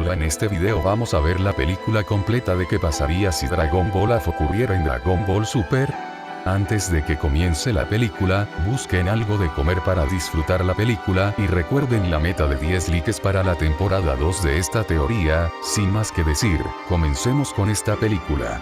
Hola, en este video vamos a ver la película completa de qué pasaría si Dragon Ball AF ocurriera en Dragon Ball Super. Antes de que comience la película, busquen algo de comer para disfrutar la película y recuerden la meta de 10 likes para la temporada 2 de esta teoría. Sin más que decir, comencemos con esta película.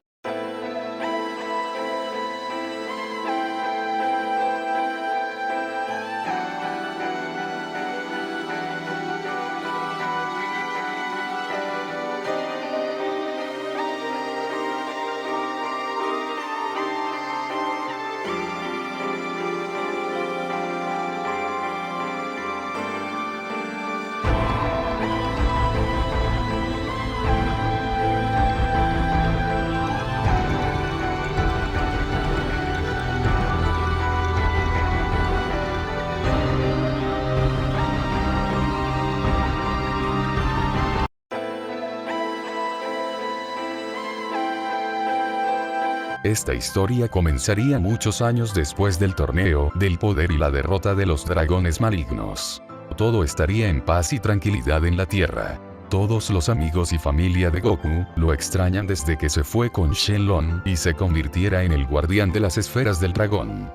Esta historia comenzaría muchos años después del torneo del poder y la derrota de los dragones malignos. Todo estaría en paz y tranquilidad en la Tierra. Todos los amigos y familia de Goku lo extrañan desde que se fue con Shenlong y se convirtiera en el guardián de las esferas del dragón.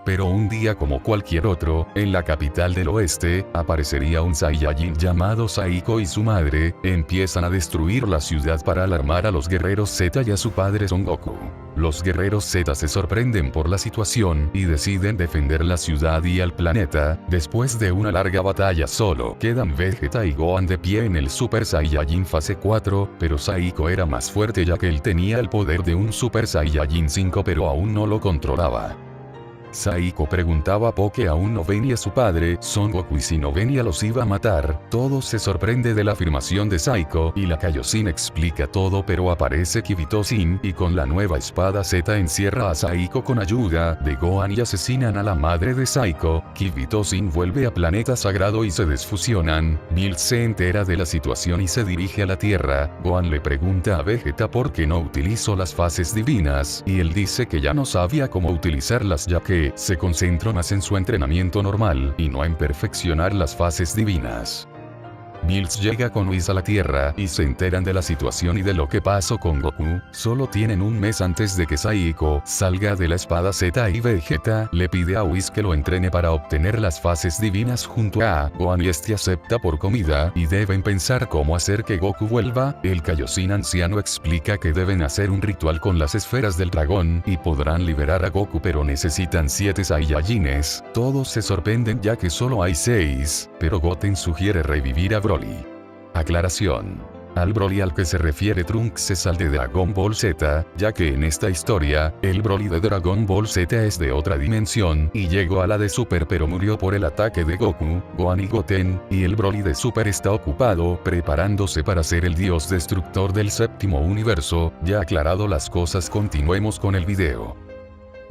Pero un día como cualquier otro, en la capital del oeste, aparecería un Saiyajin llamado Saiko y su madre, empiezan a destruir la ciudad para alarmar a los guerreros Z y a su padre Son Goku. Los guerreros Z se sorprenden por la situación y deciden defender la ciudad y al planeta. Después de una larga batalla solo quedan Vegeta y Gohan de pie en el Super Saiyajin fase 4, pero Saiko era más fuerte ya que él tenía el poder de un Super Saiyajin 5 pero aún no lo controlaba. Saiko preguntaba por qué aún no venía su padre, Son Goku, y si no venía los iba a matar. Todo se sorprende de la afirmación de Saiko y la Kaioshin explica todo, pero aparece Kibito-sin y con la nueva espada Z encierra a Saiko con ayuda de Gohan y asesinan a la madre de Saiko. Kibito-sin vuelve a Planeta Sagrado y se desfusionan. Mills se entera de la situación y se dirige a la Tierra. Gohan le pregunta a Vegeta por qué no utilizó las fases divinas y él dice que ya no sabía cómo utilizarlas ya que se concentró más en su entrenamiento normal y no en perfeccionar las fases divinas. Mills llega con Whis a la Tierra y se enteran de la situación y de lo que pasó con Goku. Solo tienen un mes antes de que Saiko salga de la espada Z y Vegeta le pide a Whis que lo entrene para obtener las fases divinas junto a Gohan y este acepta por comida y deben pensar cómo hacer que Goku vuelva. El Kaioshin anciano explica que deben hacer un ritual con las esferas del dragón y podrán liberar a Goku, pero necesitan 7 Saiyajines. Todos se sorprenden ya que solo hay 6, pero Goten sugiere revivir a Broly. Aclaración: al Broly al que se refiere Trunks es al de Dragon Ball Z, ya que en esta historia, el Broly de Dragon Ball Z es de otra dimensión y llegó a la de Super pero murió por el ataque de Goku, Gohan y Goten, y el Broly de Super está ocupado preparándose para ser el dios destructor del séptimo universo. Ya aclarado las cosas, continuemos con el video.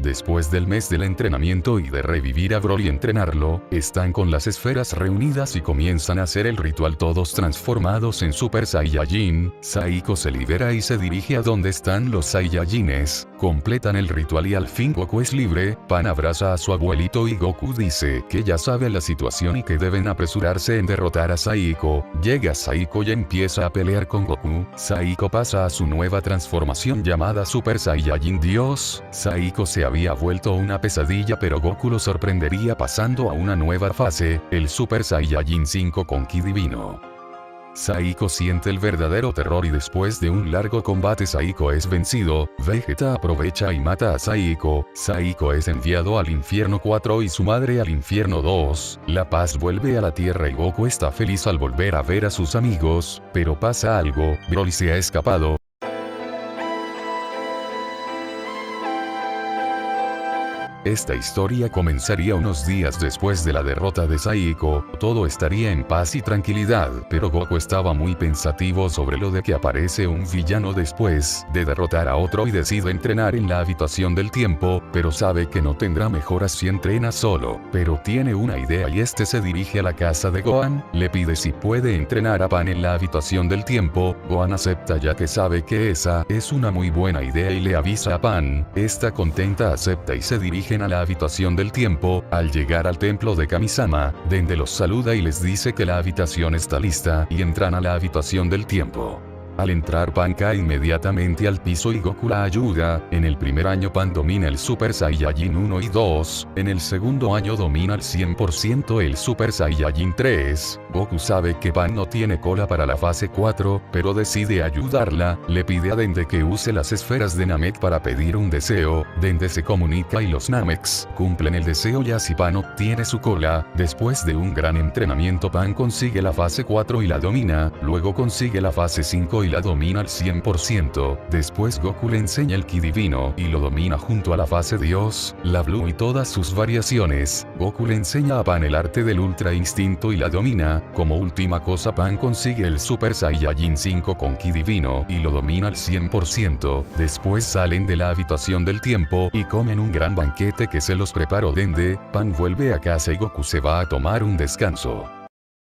Después del mes del entrenamiento y de revivir a Broly y entrenarlo, están con las esferas reunidas y comienzan a hacer el ritual todos transformados en Super Saiyajin. Saiko se libera y se dirige a donde están los Saiyajines, completan el ritual y al fin Goku es libre. Pan abraza a su abuelito y Goku dice que ya sabe la situación y que deben apresurarse en derrotar a Saiko. Llega Saiko y empieza a pelear con Goku. Saiko pasa a su nueva transformación llamada Super Saiyajin Dios. Saiko se había vuelto una pesadilla, pero Goku lo sorprendería pasando a una nueva fase, el Super Saiyajin 5 con Ki divino. Saiko siente el verdadero terror y después de un largo combate Saiko es vencido. Vegeta aprovecha y mata a Saiko. Saiko es enviado al infierno 4 y su madre al infierno 2. La paz vuelve a la Tierra y Goku está feliz al volver a ver a sus amigos, pero pasa algo: Broly se ha escapado. Esta historia comenzaría unos días después de la derrota de Saiko. Todo estaría en paz y tranquilidad, pero Goku estaba muy pensativo sobre lo de que aparece un villano después de derrotar a otro y decide entrenar en la habitación del tiempo, pero sabe que no tendrá mejoras si entrena solo. Pero tiene una idea y este se dirige a la casa de Gohan, le pide si puede entrenar a Pan en la habitación del tiempo. Gohan acepta ya que sabe que esa es una muy buena idea y le avisa a Pan. Esta contenta acepta y se dirige salen a la habitación del tiempo. Al llegar al templo de Kamisama, Dende los saluda y les dice que la habitación está lista y entran a la habitación del tiempo. Al entrar Pan cae inmediatamente al piso y Goku la ayuda. En el primer año Pan domina el Super Saiyajin 1 y 2, en el segundo año domina al 100% el Super Saiyajin 3. Goku sabe que Pan no tiene cola para la fase 4, pero decide ayudarla. Le pide a Dende que use las esferas de Namek para pedir un deseo. Dende se comunica y los Nameks cumplen el deseo y así Pan obtiene su cola. Después de un gran entrenamiento Pan consigue la fase 4 y la domina, luego consigue la fase 5 y la domina al 100%, después Goku le enseña el Ki divino y lo domina junto a la fase Dios, la Blue y todas sus variaciones. Goku le enseña a Pan el arte del Ultra Instinto y la domina. Como última cosa Pan consigue el Super Saiyajin 5 con Ki divino y lo domina al 100%, después salen de la habitación del tiempo y comen un gran banquete que se los preparó Dende. Pan vuelve a casa y Goku se va a tomar un descanso.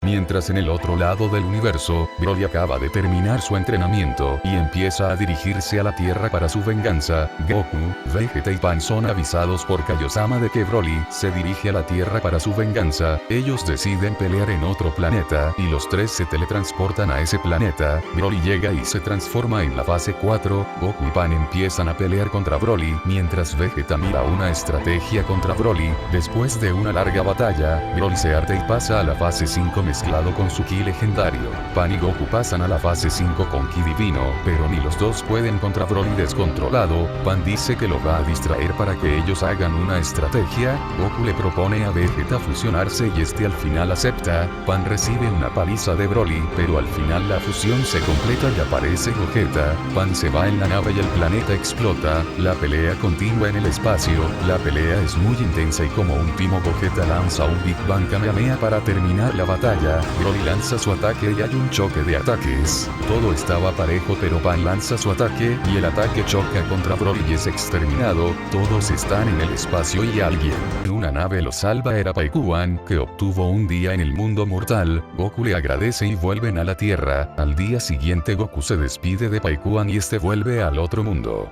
Mientras en el otro lado del universo, Broly acaba de terminar su entrenamiento y empieza a dirigirse a la Tierra para su venganza. Goku, Vegeta y Pan son avisados por Kaiosama de que Broly se dirige a la Tierra para su venganza. Ellos deciden pelear en otro planeta y los tres se teletransportan a ese planeta. Broly llega y se transforma en la fase 4. Goku y Pan empiezan a pelear contra Broly mientras Vegeta mira una estrategia contra Broly. Después de una larga batalla, Broly se harta y pasa a la fase 5 mezclado con su Ki legendario. Pan y Goku pasan a la fase 5 con Ki divino, pero ni los dos pueden contra Broly descontrolado. Pan dice que lo va a distraer para que ellos hagan una estrategia. Goku le propone a Vegeta fusionarse y este al final acepta. Pan recibe una paliza de Broly, pero al final la fusión se completa y aparece Gogeta. Pan se va en la nave y el planeta explota. La pelea continúa en el espacio. La pelea es muy intensa y como un timo Gogeta lanza un Big Bang Kamehameha para terminar la batalla. Broly lanza su ataque y hay un choque de ataques. Todo estaba parejo pero Pan lanza su ataque y el ataque choca contra Broly y es exterminado. Todos están en el espacio y alguien en una nave lo salva. Era Paikuan, que obtuvo un día en el mundo mortal. Goku le agradece y vuelven a la Tierra. Al día siguiente Goku se despide de Paikuan y este vuelve al otro mundo.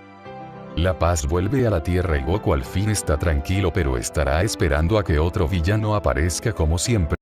La paz vuelve a la Tierra y Goku al fin está tranquilo pero estará esperando a que otro villano aparezca como siempre.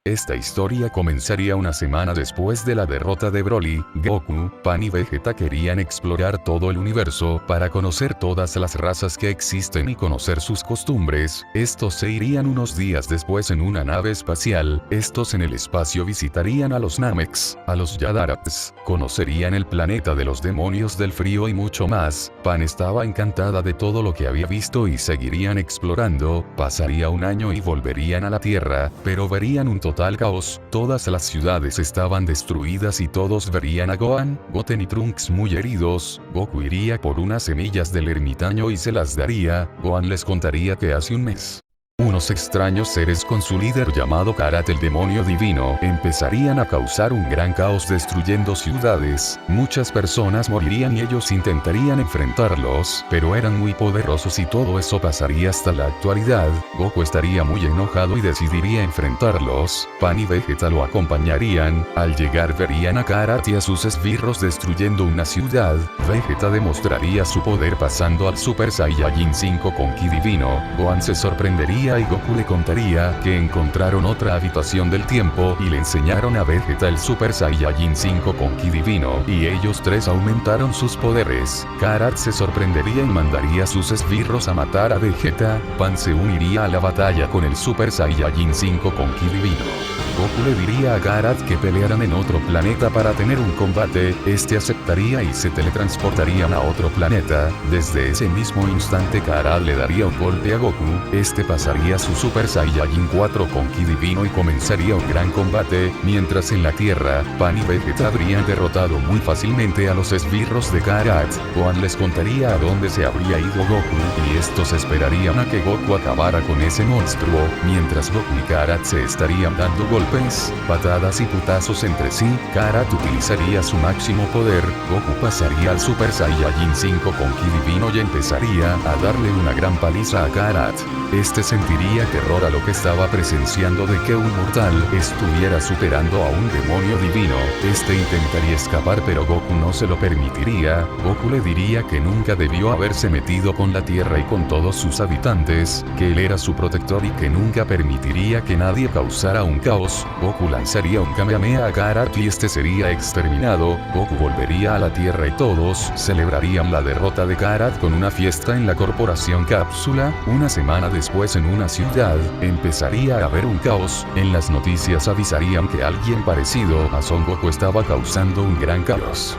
Esta historia comenzaría una semana después de la derrota de Broly. Goku, Pan y Vegeta querían explorar todo el universo para conocer todas las razas que existen y conocer sus costumbres. Estos se irían unos días después en una nave espacial. Estos en el espacio visitarían a los Nameks, a los Yadarats, conocerían el planeta de los demonios del frío y mucho más. Pan estaba encantada de todo lo que había visto y seguirían explorando. Pasaría un año y volverían a la Tierra, pero verían un total caos. Todas las ciudades estaban destruidas y todos verían a Gohan, Goten y Trunks muy heridos. Goku iría por unas semillas del ermitaño y se las daría. Gohan les contaría que hace un mes unos extraños seres con su líder llamado Karat el demonio divino empezarían a causar un gran caos destruyendo ciudades. Muchas personas morirían y ellos intentarían enfrentarlos, pero eran muy poderosos y todo eso pasaría hasta la actualidad. Goku estaría muy enojado y decidiría enfrentarlos. Pan y Vegeta lo acompañarían. Al llegar verían a Karat y a sus esbirros destruyendo una ciudad. Vegeta demostraría su poder pasando al Super Saiyajin 5 con Ki divino. Gohan se sorprendería y Goku le contaría que encontraron otra habitación del tiempo y le enseñaron a Vegeta el Super Saiyajin 5 con Ki divino y ellos tres aumentaron sus poderes. Karat se sorprendería y mandaría a sus esbirros a matar a Vegeta. Pan se uniría a la batalla con el Super Saiyajin 5 con Ki divino. Goku le diría a Karat que pelearan en otro planeta para tener un combate. Este aceptaría y se teletransportarían a otro planeta. Desde ese mismo instante Karat le daría un golpe a Goku. Este pasaría su Super Saiyajin 4 con Ki divino y comenzaría un gran combate. Mientras en la Tierra, Pan y Vegeta habrían derrotado muy fácilmente a los esbirros de Karat. Gohan les contaría a dónde se habría ido Goku y estos esperarían a que Goku acabara con ese monstruo. Mientras Goku y Karat se estarían dando golpes golpes, patadas y putazos entre sí, Karat utilizaría su máximo poder, Goku pasaría al Super Saiyajin 5 con Ki divino y empezaría a darle una gran paliza a Karat. Este sentiría terror a lo que estaba presenciando de que un mortal estuviera superando a un demonio divino. Este intentaría escapar pero Goku no se lo permitiría. Goku le diría que nunca debió haberse metido con la Tierra y con todos sus habitantes, que él era su protector y que nunca permitiría que nadie causara un caos. Goku lanzaría un Kamehameha a Karat y este sería exterminado. Goku volvería a la Tierra y todos celebrarían la derrota de Karat con una fiesta en la Corporación Cápsula. Una semana después en una ciudad, empezaría a haber un caos. En las noticias avisarían que alguien parecido a Son Goku estaba causando un gran caos.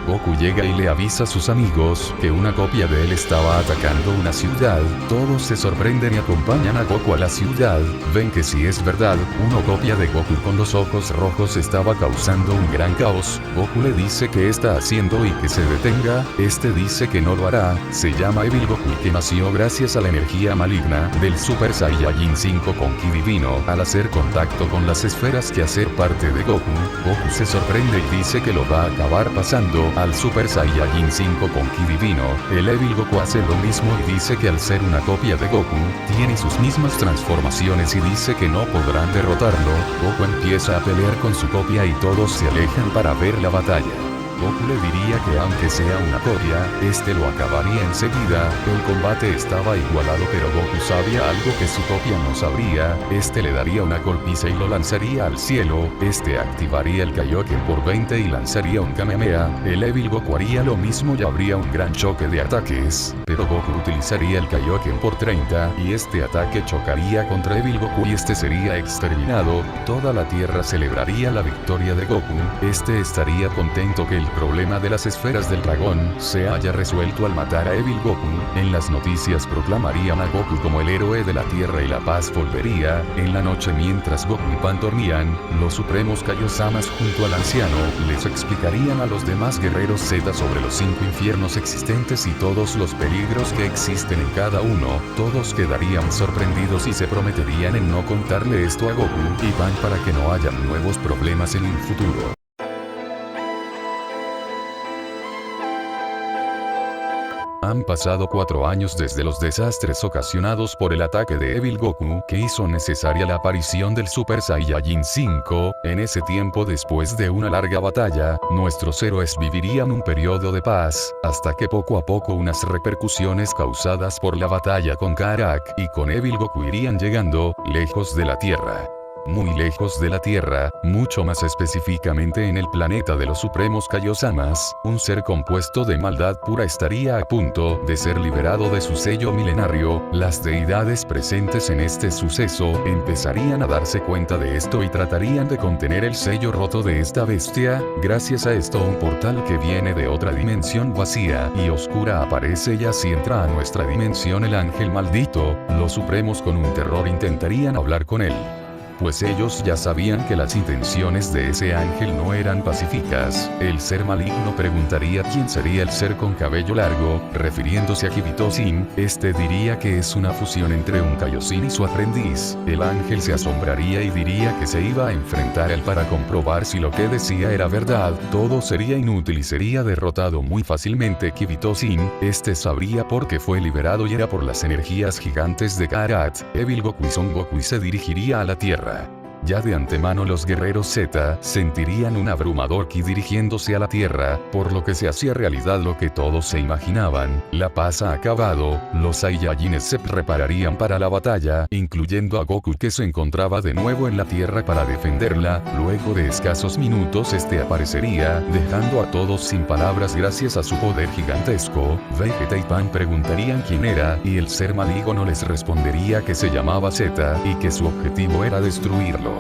Goku llega y le avisa a sus amigos que una copia de él estaba atacando una ciudad. Todos se sorprenden y acompañan a Goku a la ciudad. Ven que si es verdad, una copia de Goku con los ojos rojos estaba causando un gran caos. Goku le dice que está haciendo y que se detenga. Este dice que no lo hará. Se llama Evil Goku y que nació gracias a la energía maligna del Super Saiyajin 5 con Ki divino. Al hacer contacto con las esferas que hacer parte de Goku, Goku se sorprende y dice que lo va a acabar pasando al Super Saiyajin 5 con Ki divino. El Evil Goku hace lo mismo y dice que al ser una copia de Goku, tiene sus mismas transformaciones y dice que no podrán derrotarlo. Goku empieza a pelear con su copia y todos se alejan para ver la batalla. Goku le diría que aunque sea una copia, este lo acabaría enseguida. El combate estaba igualado pero Goku sabía algo que su copia no sabría. Este le daría una golpiza y lo lanzaría al cielo. Este activaría el Kaioken por 20 y lanzaría un Kamehameha. El Evil Goku haría lo mismo y habría un gran choque de ataques. Pero Goku utilizaría el Kaioken por 30 y este ataque chocaría contra Evil Goku y este sería exterminado. Toda la Tierra celebraría la victoria de Goku. Este estaría contento que el problema de las esferas del dragón se haya resuelto al matar a Evil Goku. En las noticias proclamarían a Goku como el héroe de la Tierra y la paz volvería. En la noche mientras Goku y Pan dormían, los supremos Kaiosamas junto al anciano les explicarían a los demás guerreros Z sobre los 5 infiernos existentes y todos los peligros que existen en cada uno. Todos quedarían sorprendidos y se prometerían en no contarle esto a Goku y Pan para que no hayan nuevos problemas en el futuro. Han pasado 4 años desde los desastres ocasionados por el ataque de Evil Goku, que hizo necesaria la aparición del Super Saiyajin 5. En ese tiempo, después de una larga batalla, nuestros héroes vivirían un periodo de paz, hasta que poco a poco unas repercusiones causadas por la batalla con Karak y con Evil Goku irían llegando, lejos de la Tierra. Muy lejos de la Tierra, mucho más específicamente en el planeta de los supremos Kaiosamas, un ser compuesto de maldad pura estaría a punto de ser liberado de su sello milenario. Las deidades presentes en este suceso empezarían a darse cuenta de esto y tratarían de contener el sello roto de esta bestia. Gracias a esto un portal que viene de otra dimensión vacía y oscura aparece y así entra a nuestra dimensión el ángel maldito. Los supremos con un terror intentarían hablar con él, pues ellos ya sabían que las intenciones de ese ángel no eran pacíficas. El ser maligno preguntaría quién sería el ser con cabello largo, refiriéndose a Kibito-sin. Este diría que es una fusión entre un Kaioshin y su aprendiz. El ángel se asombraría y diría que se iba a enfrentar a él para comprobar si lo que decía era verdad. Todo sería inútil y sería derrotado muy fácilmente Kibito-sin. Este sabría por qué fue liberado y era por las energías gigantes de Karat. Evil Goku y Son Goku se dirigiría a la Tierra. Ya de antemano los guerreros Z sentirían un abrumador ki dirigiéndose a la Tierra, por lo que se hacía realidad lo que todos se imaginaban. La paz ha acabado, los Saiyajines se prepararían para la batalla, incluyendo a Goku que se encontraba de nuevo en la Tierra para defenderla. Luego de escasos minutos este aparecería, dejando a todos sin palabras gracias a su poder gigantesco. Vegeta y Pan preguntarían quién era, y el ser maligno les respondería que se llamaba Z, y que su objetivo era destruirlo.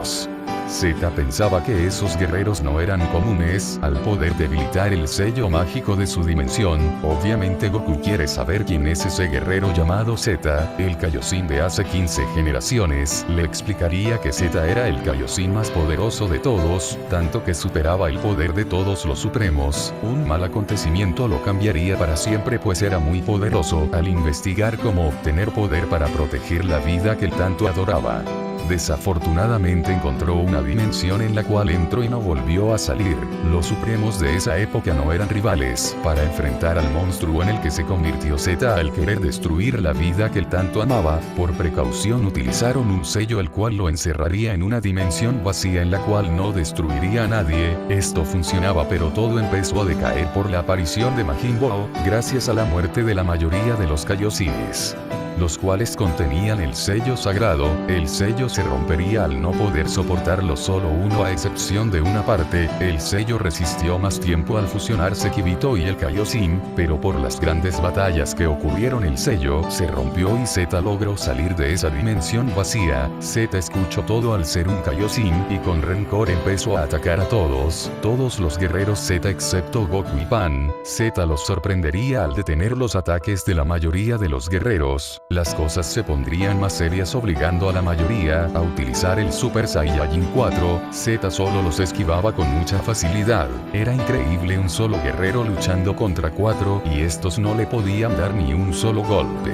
Z pensaba que esos guerreros no eran comunes. Al poder debilitar el sello mágico de su dimensión, obviamente Goku quiere saber quién es ese guerrero llamado Z. El Kaioshin de hace 15 generaciones le explicaría que Z era el Kaioshin más poderoso de todos, tanto que superaba el poder de todos los supremos. Un mal acontecimiento lo cambiaría para siempre, pues era muy poderoso al investigar cómo obtener poder para proteger la vida que él tanto adoraba. Desafortunadamente encontró una dimensión en la cual entró y no volvió a salir. Los supremos de esa época no eran rivales para enfrentar al monstruo en el que se convirtió Z al querer destruir la vida que él tanto amaba. Por precaución utilizaron un sello el cual lo encerraría en una dimensión vacía en la cual no destruiría a nadie. Esto funcionaba, pero todo empezó a decaer por la aparición de Majin Buu, gracias a la muerte de la mayoría de los Kaiosines, los cuales contenían el sello sagrado. El sello se rompería al no poder soportarlo solo uno, a excepción de una parte. El sello resistió más tiempo al fusionarse Kibito y el Kaioshin, pero por las grandes batallas que ocurrieron el sello se rompió y Z logró salir de esa dimensión vacía. Z escuchó todo al ser un Kaioshin y con rencor empezó a atacar a todos los guerreros Z excepto Goku y Pan. Z los sorprendería al detener los ataques de la mayoría de los guerreros. Las cosas se pondrían más serias, obligando a la mayoría a utilizar el Super Saiyajin 4. Z solo los esquivaba con mucha facilidad. Era increíble, un solo guerrero luchando contra 4 y estos no le podían dar ni un solo golpe.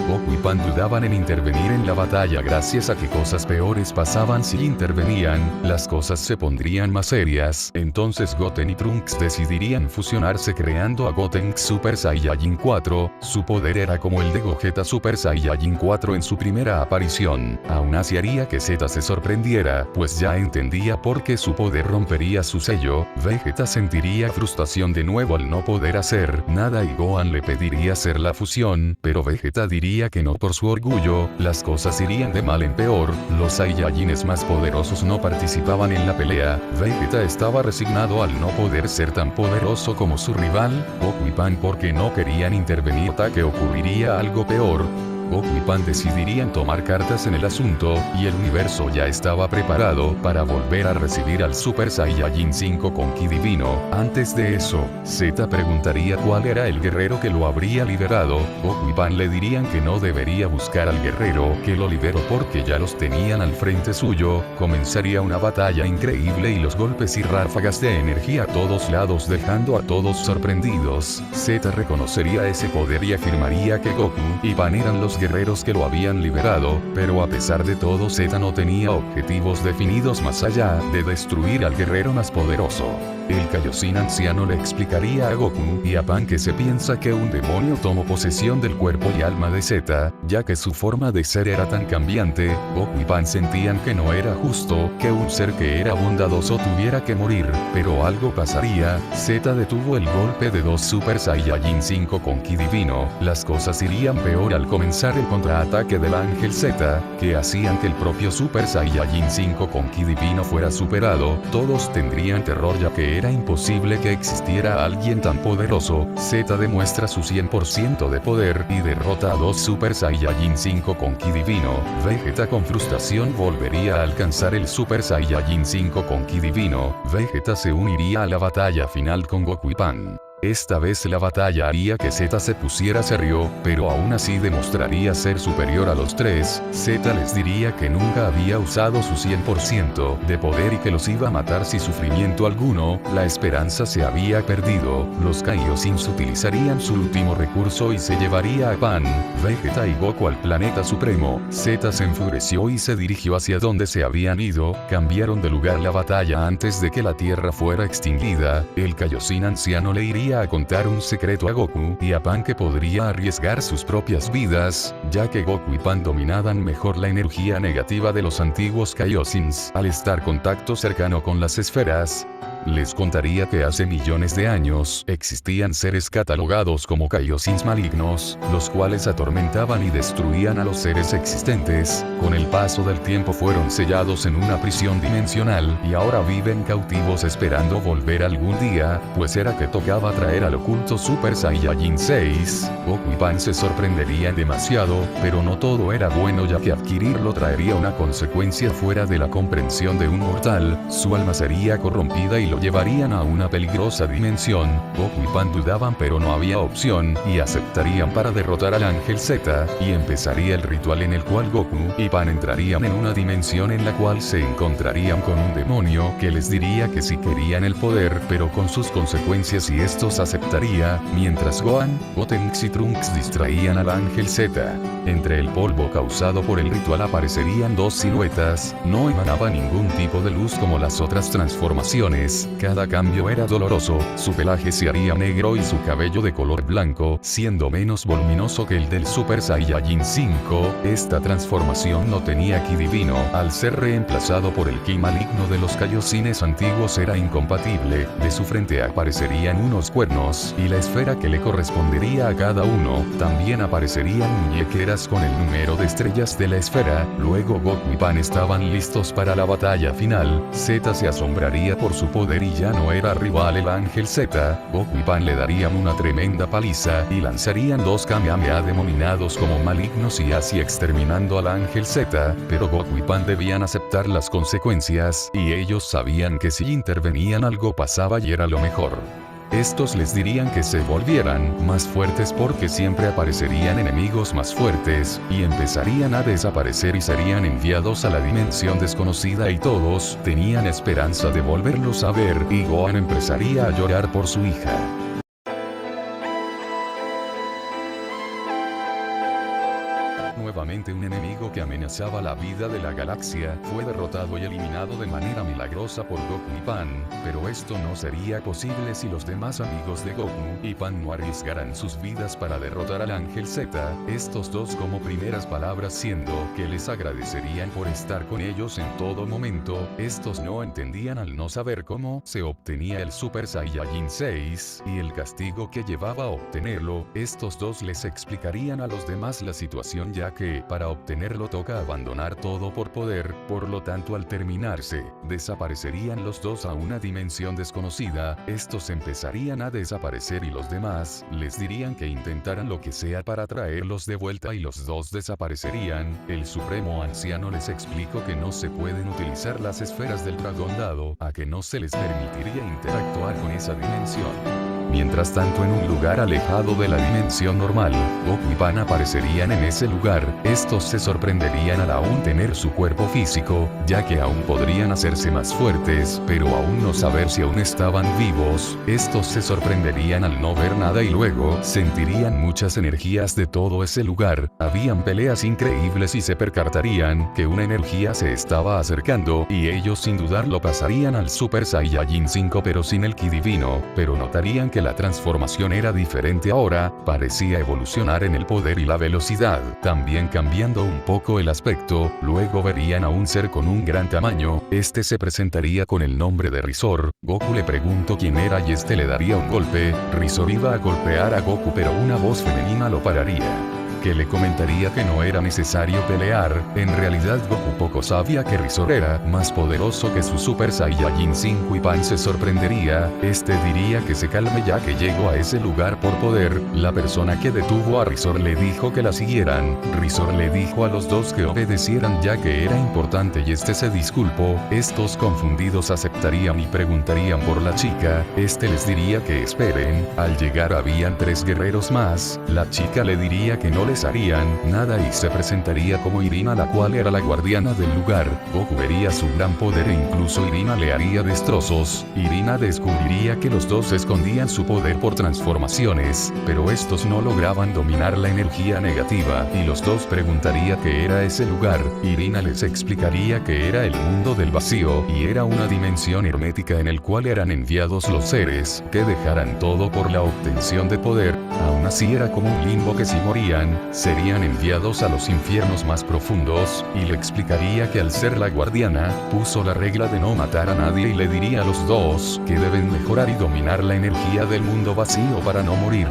Goku y Pan dudaban en intervenir en la batalla gracias a que cosas peores pasaban si intervenían, las cosas se pondrían más serias. Entonces Goten y Trunks decidirían fusionarse creando a Goten Super Saiyajin 4, su poder era como el de Gogeta Super Saiyajin 4 en su primera aparición. Aún así haría que Z se sorprendiera, pues ya entendía por qué su poder rompería su sello. Vegeta sentiría frustración de nuevo al no poder hacer nada y Gohan le pediría hacer la fusión, pero Vegeta diría que no por su orgullo. Las cosas irían de mal en peor, los Saiyajines más poderosos no participaban en la pelea. Vegeta estaba resignado al no poder ser tan poderoso como su rival, Goku y Pan, porque no querían intervenir hasta que ocurriría algo peor. Goku y Pan decidirían tomar cartas en el asunto, y el universo ya estaba preparado para volver a recibir al Super Saiyajin 5 con Ki Divino. Antes de eso, Z preguntaría cuál era el guerrero que lo habría liberado. Goku y Pan le dirían que no debería buscar al guerrero que lo liberó porque ya los tenían al frente suyo. Comenzaría una batalla increíble y los golpes y ráfagas de energía a todos lados, dejando a todos sorprendidos. Z reconocería ese poder y afirmaría que Goku y Pan eran los guerreros que lo habían liberado, pero a pesar de todo Z no tenía objetivos definidos más allá de destruir al guerrero más poderoso. El Kaioshin anciano le explicaría a Goku y a Pan que se piensa que un demonio tomó posesión del cuerpo y alma de Z, ya que su forma de ser era tan cambiante. Goku y Pan sentían que no era justo que un ser que era bondadoso tuviera que morir, pero algo pasaría. Z detuvo el golpe de dos Super Saiyajin 5 con Ki Divino. Las cosas irían peor al comenzar el contraataque del Ángel Z, que hacían que el propio Super Saiyajin 5 con Ki Divino fuera superado. Todos tendrían terror ya que era imposible que existiera alguien tan poderoso. Z demuestra su 100% de poder y derrota a dos Super Saiyajin 5 con Ki Divino. Vegeta con frustración volvería a alcanzar el Super Saiyajin 5 con Ki Divino. Vegeta se uniría a la batalla final con Goku y Pan. Esta vez la batalla haría que Z se pusiera serio, pero aún así demostraría ser superior a los tres. Z les diría que nunca había usado su 100% de poder y que los iba a matar sin sufrimiento alguno. La esperanza se había perdido. Los Kaioshins utilizarían su último recurso y se llevaría a Pan, Vegeta y Goku al planeta supremo. Z se enfureció y se dirigió hacia donde se habían ido. Cambiaron de lugar la batalla antes de que la Tierra fuera extinguida. El Kaioshin anciano le iría a contar un secreto a Goku y a Pan que podría arriesgar sus propias vidas, ya que Goku y Pan dominaban mejor la energía negativa de los antiguos Kaioshins al estar en contacto cercano con las esferas. Les contaría que hace millones de años existían seres catalogados como Kaioshins malignos, los cuales atormentaban y destruían a los seres existentes. Con el paso del tiempo fueron sellados en una prisión dimensional y ahora viven cautivos esperando volver algún día, pues era que tocaba traer al oculto Super Saiyajin 6. Goku y Pan se sorprenderían demasiado, pero no todo era bueno, ya que adquirirlo traería una consecuencia fuera de la comprensión de un mortal. Su alma sería corrompida y lo llevarían a una peligrosa dimensión. Goku y Pan dudaban, pero no había opción, y aceptarían para derrotar al Ángel Z, y empezaría el ritual en el cual Goku y Pan entrarían en una dimensión en la cual se encontrarían con un demonio que les diría que si querían el poder, pero con sus consecuencias, y estos aceptaría, mientras Gohan, Gotenks y Trunks distraían al Ángel Z. Entre el polvo causado por el ritual aparecerían dos siluetas, no emanaba ningún tipo de luz como las otras transformaciones, cada cambio era doloroso, su pelaje se haría negro y su cabello de color blanco, siendo menos voluminoso que el del Super Saiyajin 5, esta transformación no tenía ki divino, al ser reemplazado por el ki maligno de los Kaioshines antiguos era incompatible, de su frente aparecerían unos cuernos, y la esfera que le correspondería a cada uno, también aparecerían muñequeras con el número de estrellas de la esfera. Luego Goku y Pan estaban listos para la batalla final. Z se asombraría por su poder y ya no era rival el Ángel Z. Goku y Pan le darían una tremenda paliza y lanzarían dos Kamehameha denominados como malignos y así exterminando al Ángel Z, pero Goku y Pan debían aceptar las consecuencias, y ellos sabían que si intervenían algo pasaba y era lo mejor. Estos les dirían que se volvieran más fuertes porque siempre aparecerían enemigos más fuertes, y empezarían a desaparecer y serían enviados a la dimensión desconocida, y todos tenían esperanza de volverlos a ver, y Gohan empezaría a llorar por su hija. Nuevamente un enemigo que amenazaba la vida de la galaxia fue derrotado y eliminado de manera milagrosa por Goku y Pan, pero esto no sería posible si los demás amigos de Goku y Pan no arriesgaran sus vidas para derrotar al Ángel Z, estos dos como primeras palabras siendo que les agradecerían por estar con ellos en todo momento. Estos no entendían al no saber cómo se obtenía el Super Saiyajin 6 y el castigo que llevaba a obtenerlo. Estos dos les explicarían a los demás la situación, ya que para obtenerlo toca abandonar todo por poder, por lo tanto al terminarse, desaparecerían los dos a una dimensión desconocida, estos empezarían a desaparecer y los demás les dirían que intentaran lo que sea para traerlos de vuelta y los dos desaparecerían. El supremo anciano les explicó que no se pueden utilizar las esferas del dragón dado a que no se les permitiría interactuar con esa dimensión. Mientras tanto, en un lugar alejado de la dimensión normal, Goku y Pan aparecerían en ese lugar. Estos se sorprenderían al aún tener su cuerpo físico, ya que aún podrían hacerse más fuertes, pero aún no saber si aún estaban vivos. Estos se sorprenderían al no ver nada y luego sentirían muchas energías de todo ese lugar. Habían peleas increíbles y se percatarían que una energía se estaba acercando y ellos sin dudarlo pasarían al Super Saiyajin 5 pero sin el ki divino, pero notarían que la transformación era diferente ahora, parecía evolucionar en el poder y la velocidad, también cambiando un poco el aspecto. Luego verían a un ser con un gran tamaño, este se presentaría con el nombre de Rizor. Goku le preguntó quién era y este le daría un golpe. Rizor iba a golpear a Goku pero una voz femenina lo pararía, que le comentaría que no era necesario pelear. En realidad Goku poco sabía que Rizor era más poderoso que su Super Saiyajin 5 y Pan se sorprendería, este diría que se calme ya que llegó a ese lugar por poder. La persona que detuvo a Rizor le dijo que la siguieran. Rizor le dijo a los dos que obedecieran ya que era importante y este se disculpó. Estos confundidos aceptarían y preguntarían por la chica, este les diría que esperen. Al llegar habían 3 guerreros más, la chica le diría que no les harían nada y se presentaría como Irina, la cual era la guardiana del lugar. Goku vería su gran poder e incluso Irina le haría destrozos. Irina descubriría que los dos escondían su poder por transformaciones, pero estos no lograban dominar la energía negativa y los dos preguntaría qué era ese lugar. Irina les explicaría que era el mundo del vacío y era una dimensión hermética en el cual eran enviados los seres que dejaran todo por la obtención de poder. Aún así era como un limbo que si morían, serían enviados a los infiernos más profundos, y le explicaría que al ser la guardiana, puso la regla de no matar a nadie y le diría a los dos que deben mejorar y dominar la energía del mundo vacío para no morir.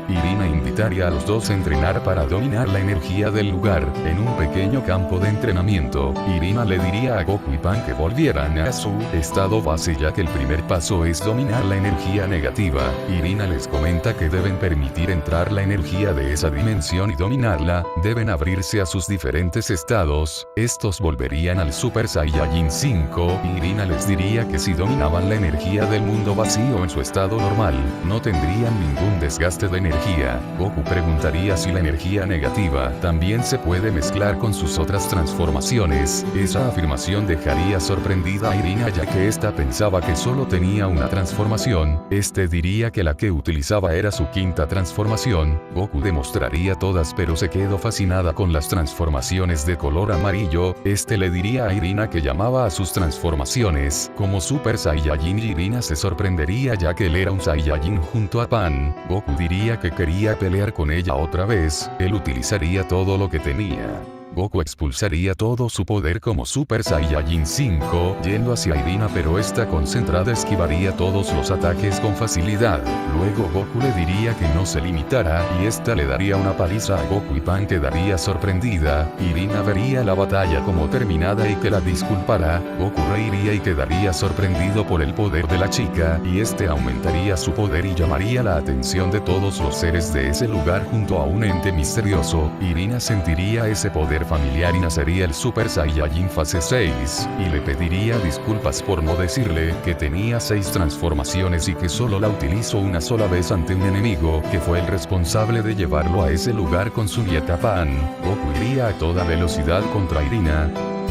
Irina invitaría a los dos a entrenar para dominar la energía del lugar. En un pequeño campo de entrenamiento, Irina le diría a Goku y Pan que volvieran a su estado base, ya que el primer paso es dominar la energía negativa. Irina les comenta que deben permitir entrar la energía de esa dimensión y dominarla, deben abrirse a sus diferentes estados, estos volverían al Super Saiyajin 5, y Irina les diría que si dominaban la energía del mundo vacío en su estado normal, no tendrían ningún desgaste de energía. Goku preguntaría si la energía negativa también se puede mezclar con sus otras transformaciones. Esa afirmación dejaría sorprendida a Irina, ya que ésta pensaba que solo tenía una transformación. Este diría que la que utilizaba era su quinta transformación. Goku demostraría todas, pero se quedó fascinada con las transformaciones de color amarillo. Este le diría a Irina que llamaba a sus transformaciones como Super Saiyajin, y Irina se sorprendería ya que él era un Saiyajin junto a Pan. Goku diría que quería pelear con ella otra vez, él utilizaría todo lo que tenía. Goku expulsaría todo su poder como Super Saiyajin 5, yendo hacia Irina, pero esta concentrada esquivaría todos los ataques con facilidad. Luego Goku le diría que no se limitara, y esta le daría una paliza a Goku y Pan quedaría sorprendida. Irina vería la batalla como terminada y que la disculpara. Goku reiría y quedaría sorprendido por el poder de la chica, y este aumentaría su poder y llamaría la atención de todos los seres de ese lugar junto a un ente misterioso. Irina sentiría ese poder familiar y nacería el Super Saiyajin fase 6, y le pediría disculpas por no decirle que tenía 6 transformaciones y que solo la utilizó una sola vez ante un enemigo, que fue el responsable de llevarlo a ese lugar con su nieta Pan. Goku iría a toda velocidad contra Irina,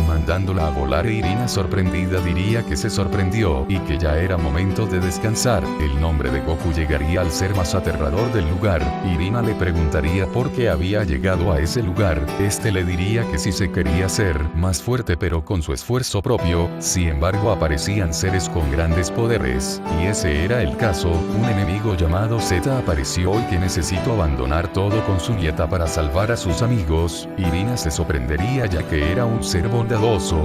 mandándola a volar, e Irina sorprendida diría que se sorprendió y que ya era momento de descansar. El nombre de Goku llegaría al ser más aterrador del lugar. Irina le preguntaría por qué había llegado a ese lugar. Este le diría que si se quería ser más fuerte pero con su esfuerzo propio. Sin embargo, aparecían seres con grandes poderes, y ese era el caso. Un enemigo llamado Z apareció y que necesitó abandonar todo con su nieta para salvar a sus amigos. Irina se sorprendería ya que era un ser bondadoso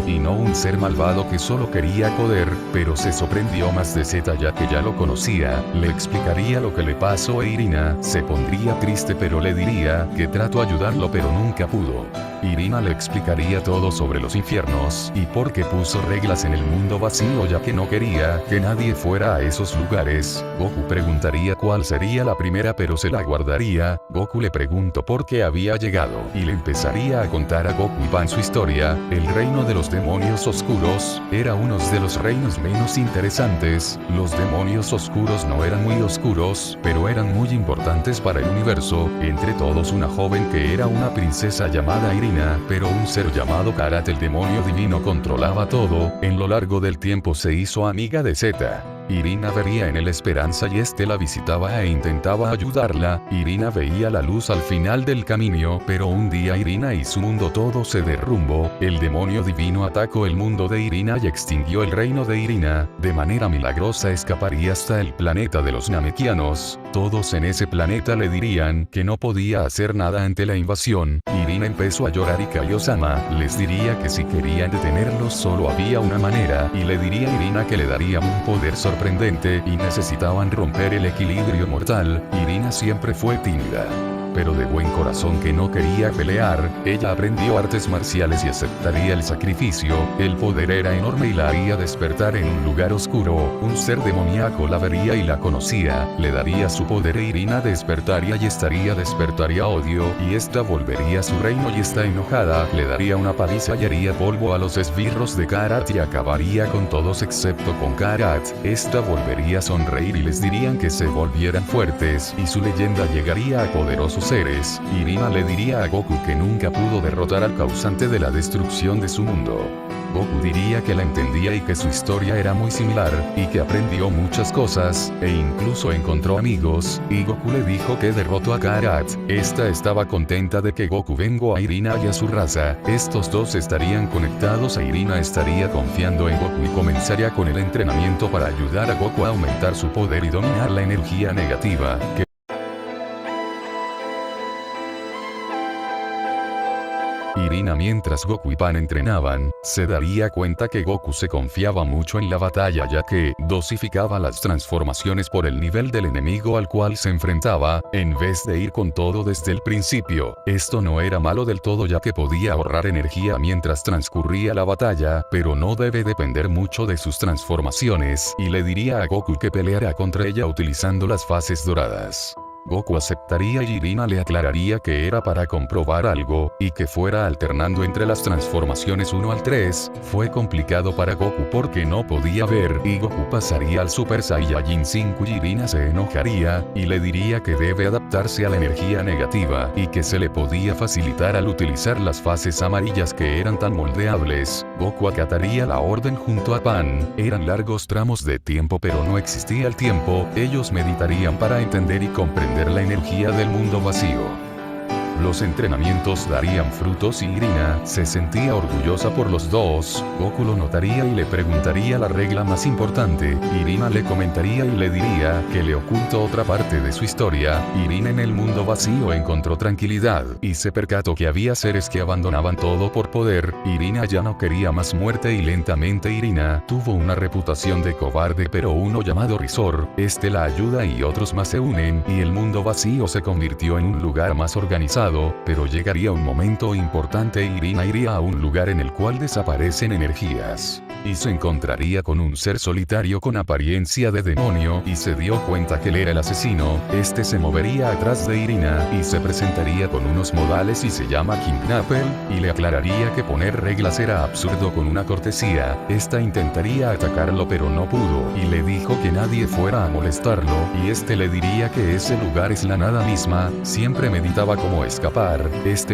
y no un ser malvado que solo quería poder, pero se sorprendió más de Z ya que ya lo conocía. Le explicaría lo que le pasó a Irina, se pondría triste pero le diría que trató de ayudarlo pero nunca pudo. Irina le explicaría todo sobre los infiernos y por qué puso reglas en el mundo vacío ya que no quería que nadie fuera a esos lugares. Goku preguntaría cuál sería la primera pero se la guardaría. Goku le preguntó por qué había llegado y le empezaría a contar a Goku y Pan su historia. El reino de los demonios oscuros era uno de los reinos menos interesantes. Los demonios oscuros no eran muy oscuros, pero eran muy importantes para el universo. Entre todos, una joven que era una princesa llamada Irina, pero un ser llamado Karat, el demonio divino, controlaba todo. En lo largo del tiempo se hizo amiga de Z. Irina vería en él esperanza y este la visitaba e intentaba ayudarla. Irina veía la luz al final del camino, pero un día Irina y su mundo todo se derrumbó. El demonio divino atacó el mundo de Irina y extinguió el reino de Irina. De manera milagrosa escaparía hasta el planeta de los Namekianos. Todos en ese planeta le dirían que no podía hacer nada ante la invasión. Irina empezó a llorar y Kaiosama les diría que si querían detenerlos solo había una manera, y le diría a Irina que le daría un poder sorprendente y necesitaban romper el equilibrio mortal. Irina siempre fue tímida, pero de buen corazón, que no quería pelear. Ella aprendió artes marciales y aceptaría el sacrificio. El poder era enorme y la haría despertar en un lugar oscuro. Un ser demoníaco la vería y la conocía, le daría su poder e Irina despertaría y despertaría odio, y esta volvería a su reino y está enojada, le daría una paliza y haría polvo a los esbirros de Karat y acabaría con todos excepto con Karat. Esta volvería a sonreír y les dirían que se volvieran fuertes y su leyenda llegaría a poderosos seres. Irina le diría a Goku que nunca pudo derrotar al causante de la destrucción de su mundo. Goku diría que la entendía y que su historia era muy similar, y que aprendió muchas cosas, e incluso encontró amigos, y Goku le dijo que derrotó a Karat. Esta estaba contenta de que Goku vengó a Irina y a su raza. Estos dos estarían conectados e Irina estaría confiando en Goku y comenzaría con el entrenamiento para ayudar a Goku a aumentar su poder y dominar la energía negativa, Irina mientras Goku y Pan entrenaban, se daría cuenta que Goku se confiaba mucho en la batalla ya que dosificaba las transformaciones por el nivel del enemigo al cual se enfrentaba, en vez de ir con todo desde el principio. Esto no era malo del todo ya que podía ahorrar energía mientras transcurría la batalla, pero no debe depender mucho de sus transformaciones, y le diría a Goku que peleara contra ella utilizando las fases doradas. Goku aceptaría y Irina le aclararía que era para comprobar algo, y que fuera alternando entre las transformaciones 1 al 3, fue complicado para Goku porque no podía ver y Goku pasaría al Super Saiyajin 5 y Irina se enojaría, y le diría que debe adaptarse a la energía negativa, y que se le podía facilitar al utilizar las fases amarillas que eran tan moldeables. Goku acataría la orden junto a Pan, eran largos tramos de tiempo pero no existía el tiempo, ellos meditarían para entender y comprender la energía del mundo vacío. Los entrenamientos darían frutos y Irina se sentía orgullosa por los dos. Goku lo notaría y le preguntaría la regla más importante. Irina le comentaría y le diría que le ocultó otra parte de su historia. Irina en el mundo vacío encontró tranquilidad y se percató que había seres que abandonaban todo por poder. Irina ya no quería más muerte y lentamente Irina tuvo una reputación de cobarde, pero uno llamado Rizor, la ayuda y otros más se unen y el mundo vacío se convirtió en un lugar más organizado. Pero llegaría un momento importante. Irina iría a un lugar en el cual desaparecen energías, y se encontraría con un ser solitario con apariencia de demonio, y se dio cuenta que él era el asesino. Se movería atrás de Irina, y se presentaría con unos modales y se llama Kidnapper, y le aclararía que poner reglas era absurdo con una cortesía. Intentaría atacarlo pero no pudo, y le dijo que nadie fuera a molestarlo, y le diría que ese lugar es la nada misma, siempre meditaba cómo escapar.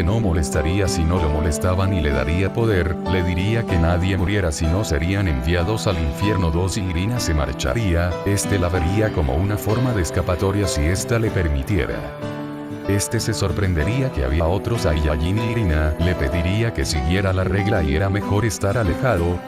No molestaría si no lo molestaban y le daría poder, le diría que nadie muriera si no serían enviados al infierno 2 y Irina se marcharía. La vería como una forma de escapatoria si le permitiera. Se sorprendería que había otros Saiyajin y Irina le pediría que siguiera la regla y era mejor estar alejado.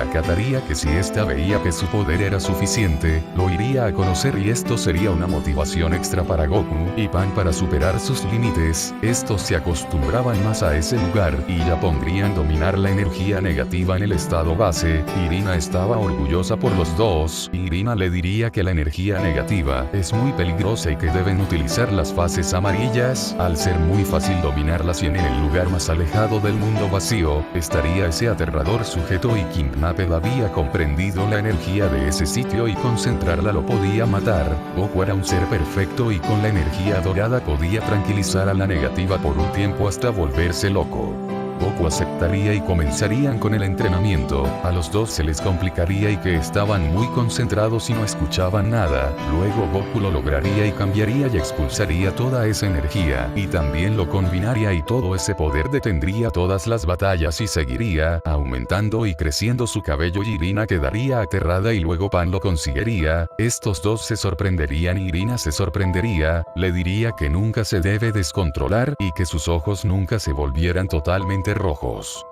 Acataría que si veía que su poder era suficiente, lo iría a conocer y esto sería una motivación extra para Goku y Pan para superar sus límites. Estos se acostumbraban más a ese lugar y ya pondrían dominar la energía negativa en el estado base. Irina estaba orgullosa por los dos. Irina le diría que la energía negativa es muy peligrosa y que deben utilizar las fases amarillas, al ser muy fácil dominarlas, y en el lugar más alejado del mundo vacío estaría ese aterrador sujeto y Kidnapper había comprendido la energía de ese sitio y concentrarla lo podía matar. Goku era un ser perfecto y con la energía dorada podía tranquilizar a la negativa por un tiempo hasta volverse loco. Goku aceptaría y comenzarían con el entrenamiento. A los dos se les complicaría y que estaban muy concentrados y no escuchaban nada. Luego Goku lo lograría y cambiaría y expulsaría toda esa energía, y también lo combinaría y todo ese poder detendría todas las batallas y seguiría aumentando y creciendo su cabello y Irina quedaría aterrada y luego Pan lo conseguiría. Estos dos se sorprenderían y Irina se sorprendería, le diría que nunca se debe descontrolar y que sus ojos nunca se volvieran totalmente rojos.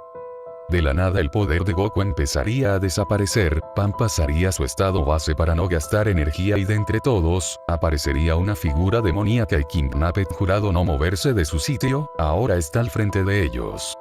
De la nada el poder de Goku empezaría a desaparecer, Pan pasaría a su estado base para no gastar energía y de entre todos, aparecería una figura demoníaca y Kidnapper, jurado no moverse de su sitio, ahora está al frente de ellos.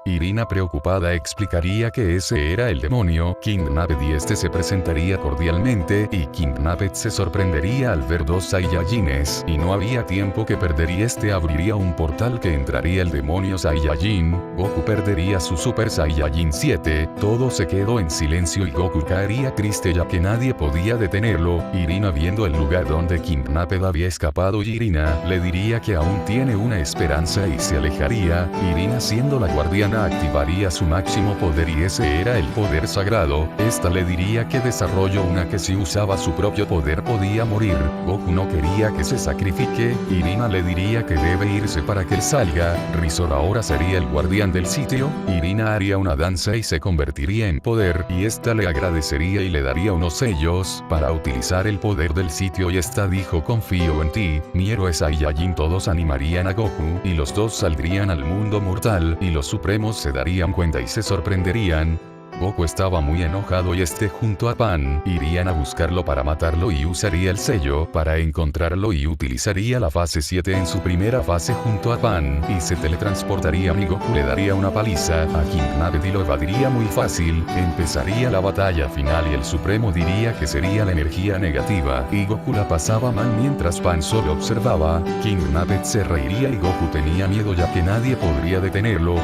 Irina preocupada explicaría que ese era el demonio. Kidnapper y se presentaría cordialmente y Kidnapper se sorprendería al ver dos Saiyajines y no había tiempo que perder y abriría un portal que entraría el demonio Saiyajin. Goku perdería su Super Saiyajin 7, todo se quedó en silencio y Goku caería triste ya que nadie podía detenerlo. Irina viendo el lugar donde Kidnapper había escapado y Irina le diría que aún tiene una esperanza y se alejaría. Irina siendo la guardiana activaría su máximo poder y ese era el poder sagrado. Le diría que desarrolló una que si usaba su propio poder podía morir. Goku no quería que se sacrifique. Irina le diría que debe irse para que él salga. Rizor ahora sería el guardián del sitio. Irina haría una danza y se convertiría en poder y le agradecería y le daría unos sellos para utilizar el poder del sitio y dijo: confío en ti, mi héroe Saiyajin. Todos animarían a Goku y los dos saldrían al mundo mortal y los supremos se darían cuenta y se sorprenderían. Goku estaba muy enojado y junto a Pan irían a buscarlo para matarlo y usaría el sello para encontrarlo y utilizaría la fase 7 en su primera fase junto a Pan y se teletransportaría y Goku le daría una paliza a King Nabbit y lo evadiría muy fácil. Empezaría la batalla final y el Supremo diría que sería la energía negativa y Goku la pasaba mal mientras Pan solo observaba. King Nabbit se reiría y Goku tenía miedo ya que nadie podría detenerlo.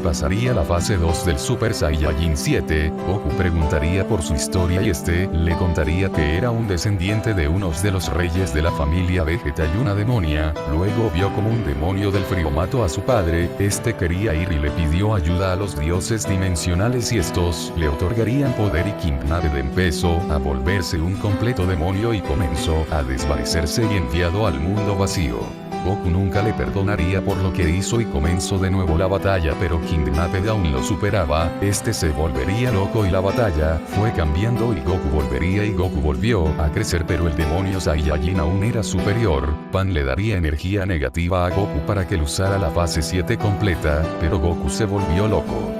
Pasaría la fase 2 del Super Saiyajin 7, Goku preguntaría por su historia y le contaría que era un descendiente de unos de los reyes de la familia Vegeta y una demonia. Luego vio como un demonio del frío mató a su padre. Quería ir y le pidió ayuda a los dioses dimensionales y estos le otorgarían poder y King Nabbit empezó a volverse un completo demonio y comenzó a desvanecerse y enviado al mundo vacío. Goku nunca le perdonaría por lo que hizo y comenzó de nuevo la batalla, pero King Nabbit aún lo superaba. Se volvería loco y la batalla fue cambiando y Goku volvería y Goku volvió a crecer, pero el demonio Saiyajin aún era superior. Pan le daría energía negativa a Goku para que él usara la fase 7 completa, pero Goku se volvió loco.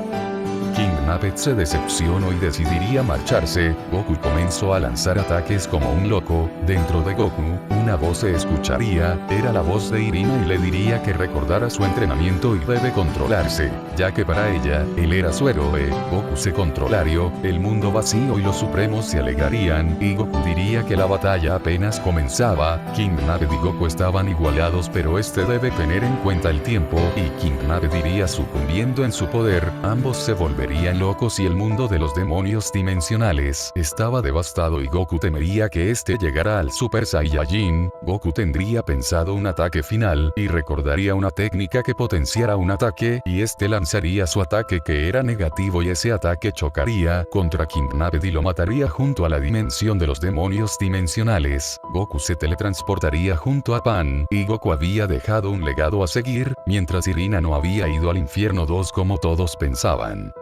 King Nabbit se decepcionó y decidiría marcharse. Goku comenzó a lanzar ataques como un loco. Dentro de Goku, una voz se escucharía, era la voz de Irina y le diría que recordara su entrenamiento y debe controlarse, ya que para ella, él era su héroe. Goku se controlaría, el mundo vacío y los supremos se alegrarían y Goku diría que la batalla apenas comenzaba. King Nabbit y Goku estaban igualados, pero debe tener en cuenta el tiempo y King Nabbit iría sucumbiendo en su poder. Ambos se volverían locos y el mundo de los demonios dimensionales estaba devastado y Goku temería que llegara al Super Saiyajin. Goku tendría pensado un ataque final y recordaría una técnica que potenciara un ataque y lanzaría su ataque que era negativo y ese ataque chocaría contra King Nabbit y lo mataría junto a la dimensión de los demonios dimensionales. Goku se teletransportaría junto a Pan y Goku había dejado un legado a seguir, mientras Irina no había ido al infierno 2 como todos pensaban.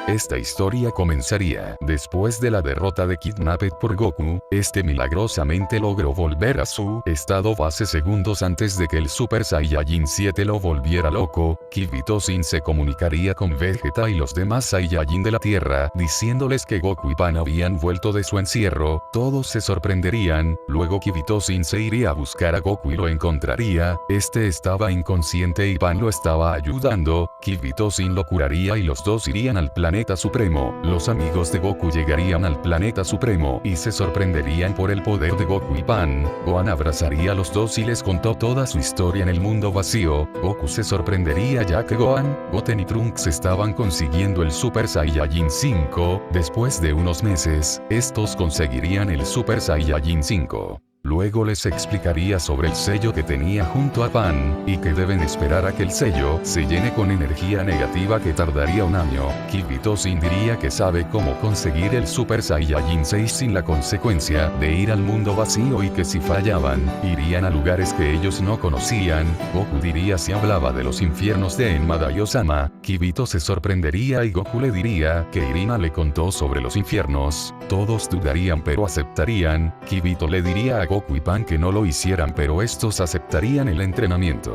Esta historia comenzaría después de la derrota de King Nabbit por Goku. Milagrosamente logró volver a su estado base segundos antes de que el Super Saiyajin 7 lo volviera loco. Kibito Sin se comunicaría con Vegeta y los demás Saiyajin de la Tierra, diciéndoles que Goku y Pan habían vuelto de su encierro. Todos se sorprenderían. Luego Kibito Sin se iría a buscar a Goku y lo encontraría. Estaba inconsciente y Pan lo estaba ayudando. Kibito Sin lo curaría y los dos irían al planeta Supremo. Los amigos de Goku llegarían al planeta Supremo y se sorprenderían por el poder de Goku y Pan. Gohan abrazaría a los dos y les contó toda su historia en el mundo vacío. Goku se sorprendería ya que Gohan, Goten y Trunks estaban consiguiendo el Super Saiyajin 5. Después de unos meses, estos conseguirían el Super Saiyajin 5. Luego les explicaría sobre el sello que tenía junto a Pan, y que deben esperar a que el sello se llene con energía negativa que tardaría un año. Kibito Sin diría que sabe cómo conseguir el Super Saiyajin 6 sin la consecuencia de ir al mundo vacío y que si fallaban, irían a lugares que ellos no conocían. Goku diría si hablaba de los infiernos de Enma Daiyosama. Kibito se sorprendería y Goku le diría que Irina le contó sobre los infiernos. Todos dudarían pero aceptarían. Kibito le diría a Goku y Pan que no lo hicieran pero estos aceptarían el entrenamiento.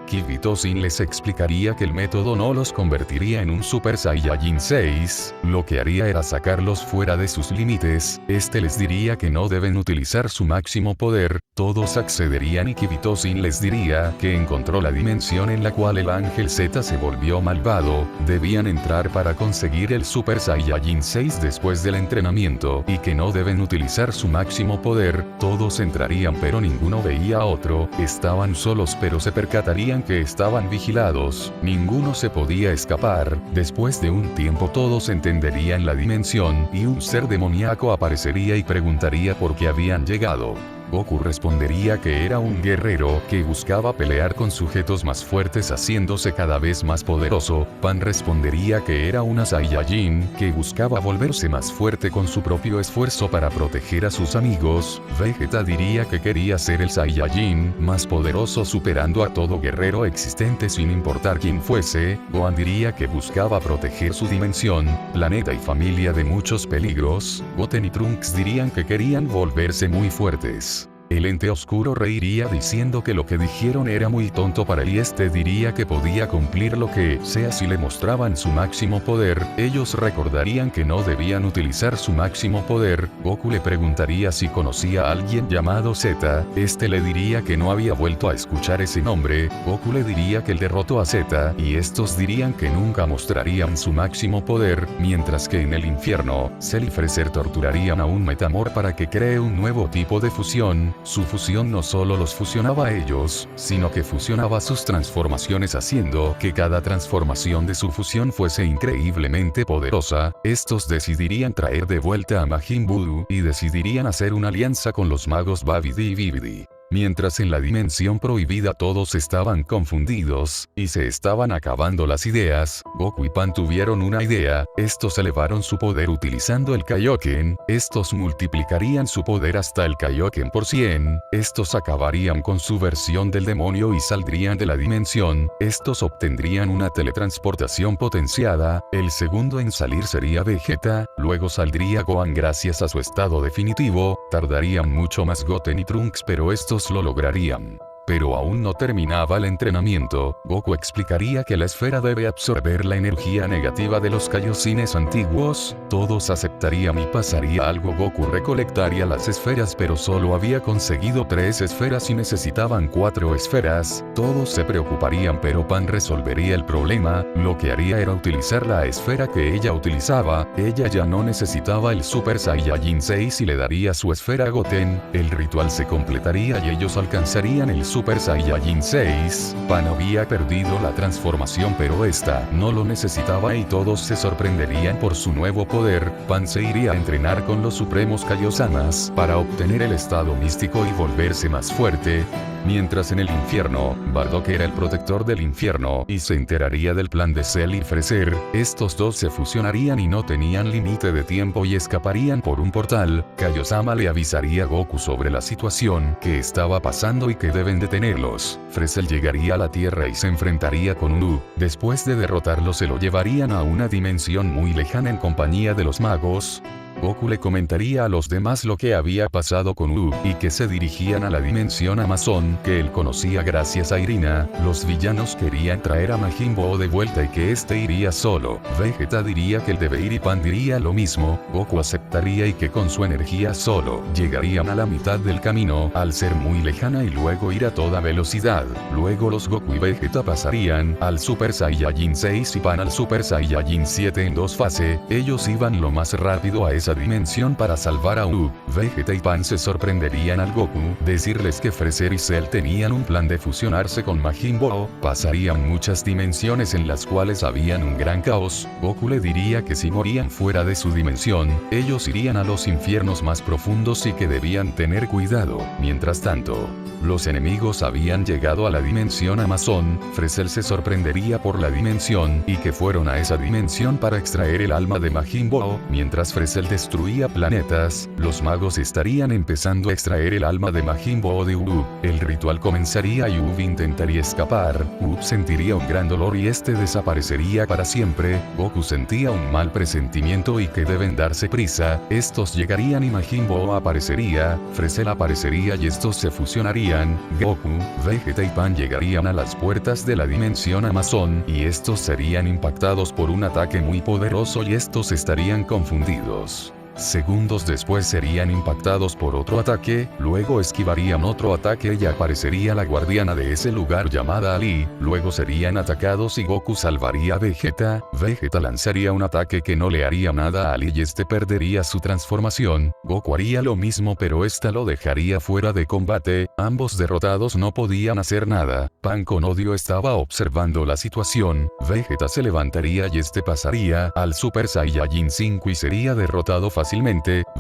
Kibito Sin les explicaría que el método no los convertiría en un Super Saiyajin 6, lo que haría era sacarlos fuera de sus límites. Les diría que no deben utilizar su máximo poder. Todos accederían y Kibito Sin les diría que encontró la dimensión en la cual el Ángel Z se volvió malvado. Debían entrar para conseguir el Super Saiyajin 6 después del entrenamiento y que no deben utilizar su máximo poder. Todos entrarían pero ninguno veía a otro. Estaban solos pero se percatarían que estaban vigilados. Ninguno se podía escapar. Después de un tiempo todos entenderían la dimensión y un ser demoníaco aparecería y preguntaría por qué habían llegado. Goku respondería que era un guerrero que buscaba pelear con sujetos más fuertes haciéndose cada vez más poderoso. Pan respondería que era una Saiyajin que buscaba volverse más fuerte con su propio esfuerzo para proteger a sus amigos. Vegeta diría que quería ser el Saiyajin más poderoso superando a todo guerrero existente sin importar quién fuese. Gohan diría que buscaba proteger su dimensión, planeta y familia de muchos peligros. Goten y Trunks dirían que querían volverse muy fuertes. El ente oscuro reiría diciendo que lo que dijeron era muy tonto para él y este diría que podía cumplir lo que sea si le mostraban su máximo poder. Ellos recordarían que no debían utilizar su máximo poder. Goku le preguntaría si conocía a alguien llamado Z. Este le diría que no había vuelto a escuchar ese nombre. Goku le diría que él derrotó a Z y estos dirían que nunca mostrarían su máximo poder, mientras que en el infierno, Cell y Freezer torturarían a un Metamor para que cree un nuevo tipo de fusión. Su fusión no solo los fusionaba a ellos, sino que fusionaba sus transformaciones haciendo que cada transformación de su fusión fuese increíblemente poderosa. Estos decidirían traer de vuelta a Majin Buu y decidirían hacer una alianza con los magos Babidi y Bibidi. Mientras en la dimensión prohibida todos estaban confundidos, y se estaban acabando las ideas, Goku y Pan tuvieron una idea. Estos elevaron su poder utilizando el Kaioken. Estos multiplicarían su poder hasta el Kaioken por 100. Estos acabarían con su versión del demonio y saldrían de la dimensión. Estos obtendrían una teletransportación potenciada. El segundo en salir sería Vegeta, luego saldría Gohan gracias a su estado definitivo. Tardarían mucho más Goten y Trunks, pero estos lo lograrían. Pero aún no terminaba el entrenamiento. Goku explicaría que la esfera debe absorber la energía negativa de los Kaioshines antiguos. Todos aceptarían y pasaría algo. Goku recolectaría las esferas, pero solo había conseguido 3 esferas y necesitaban 4 esferas. Todos se preocuparían, pero Pan resolvería el problema. Lo que haría era utilizar la esfera que ella utilizaba. Ella ya no necesitaba el Super Saiyajin 6 y le daría su esfera a Goten. El ritual se completaría y ellos alcanzarían el Super Saiyajin 6. Pan había perdido la transformación, pero esta no lo necesitaba y todos se sorprenderían por su nuevo poder. Pan se iría a entrenar con los supremos Kaiosamas para obtener el estado místico y volverse más fuerte. Mientras en el infierno, Bardock era el protector del infierno y se enteraría del plan de Cell y Freezer. Estos dos se fusionarían y no tenían límite de tiempo y escaparían por un portal. Kaiosama le avisaría a Goku sobre la situación que estaba pasando y que deben detenerlos. Freezer llegaría a la Tierra y se enfrentaría con Uru. Después de derrotarlo se lo llevarían a una dimensión muy lejana en compañía de los magos. Goku le comentaría a los demás lo que había pasado con Uru y que se dirigían a la dimensión Amazon que él conocía gracias a Irina. Los villanos querían traer a Majin Buu de vuelta y que este iría solo. Vegeta diría que él debe ir y Pan diría lo mismo. Goku aceptaría y que con su energía solo llegarían a la mitad del camino al ser muy lejana y luego ir a toda velocidad. Luego los Goku y Vegeta pasarían al Super Saiyajin 6 y Pan al Super Saiyajin 7 en 2 fases. Ellos iban lo más rápido a esa dimensión para salvar a Uru. Vegeta y Pan se sorprenderían al Goku decirles que Freezer y Cell tenían un plan de fusionarse con Majin Buu. Pasarían muchas dimensiones en las cuales habían un gran caos. Goku le diría que si morían fuera de su dimensión, ellos irían a los infiernos más profundos y que debían tener cuidado. Mientras tanto, los enemigos habían llegado a la dimensión Amazon. Freezer se sorprendería por la dimensión y que fueron a esa dimensión para extraer el alma de Majin Buu. Mientras Freezer destruía planetas, los magos estarían empezando a extraer el alma de Majin Buu de Uru. El ritual comenzaría y Uru intentaría escapar. Uru sentiría un gran dolor y este desaparecería para siempre. Goku sentía un mal presentimiento y que deben darse prisa. Estos llegarían y Majin Buu aparecería. Freezer aparecería y estos se fusionarían. Goku, Vegeta y Pan llegarían a las puertas de la dimensión Amazon y estos serían impactados por un ataque muy poderoso y estos estarían confundidos. Segundos después serían impactados por otro ataque, luego esquivarían otro ataque y aparecería la guardiana de ese lugar llamada Ali, luego serían atacados y Goku salvaría a Vegeta. Vegeta lanzaría un ataque que no le haría nada a Ali y este perdería su transformación. Goku haría lo mismo pero esta lo dejaría fuera de combate. Ambos derrotados no podían hacer nada. Pan con odio estaba observando la situación. Vegeta se levantaría y este pasaría al Super Saiyajin 5 y sería derrotado fácilmente.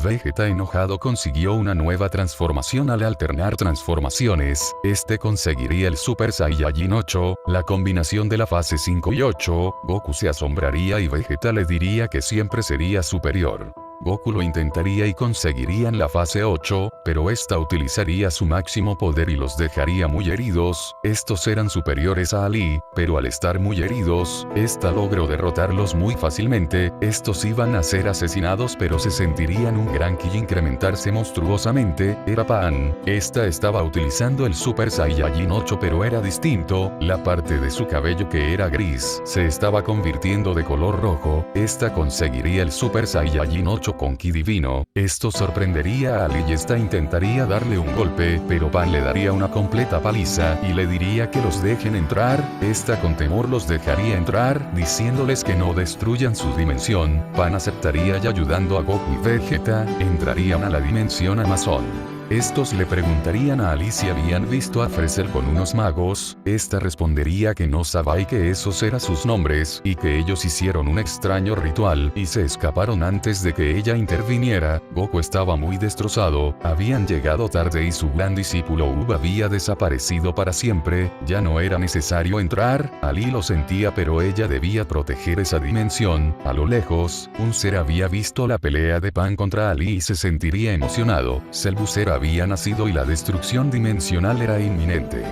Vegeta enojado consiguió una nueva transformación al alternar transformaciones. Este conseguiría el Super Saiyajin 8, la combinación de la fase 5 y 8. Goku se asombraría y Vegeta le diría que siempre sería superior. Goku lo intentaría y conseguirían la fase 8, pero esta utilizaría su máximo poder y los dejaría muy heridos. Estos eran superiores a Ali, pero al estar muy heridos, esta logró derrotarlos muy fácilmente. Estos iban a ser asesinados pero se sentirían un gran ki y incrementarse monstruosamente. Era Pan. Esta estaba utilizando el Super Saiyajin 8 pero era distinto. La parte de su cabello que era gris se estaba convirtiendo de color rojo. Esta conseguiría el Super Saiyajin 8 con ki divino. Esto sorprendería a Ali y esta intentaría darle un golpe, pero Pan le daría una completa paliza y le diría que los dejen entrar. Esta con temor los dejaría entrar, diciéndoles que no destruyan su dimensión. Pan aceptaría y ayudando a Goku y Vegeta, entrarían a la dimensión Amazon. Estos le preguntarían a Ali si habían visto a Freezer con unos magos. Esta respondería que no sabía y que esos eran sus nombres, y que ellos hicieron un extraño ritual y se escaparon antes de que ella interviniera. Goku estaba muy destrozado, habían llegado tarde y su gran discípulo Ub había desaparecido para siempre, ya no era necesario entrar. Ali lo sentía pero ella debía proteger esa dimensión. A lo lejos, un ser había visto la pelea de Pan contra Ali y se sentiría emocionado. Cell había nacido y la destrucción dimensional era inminente.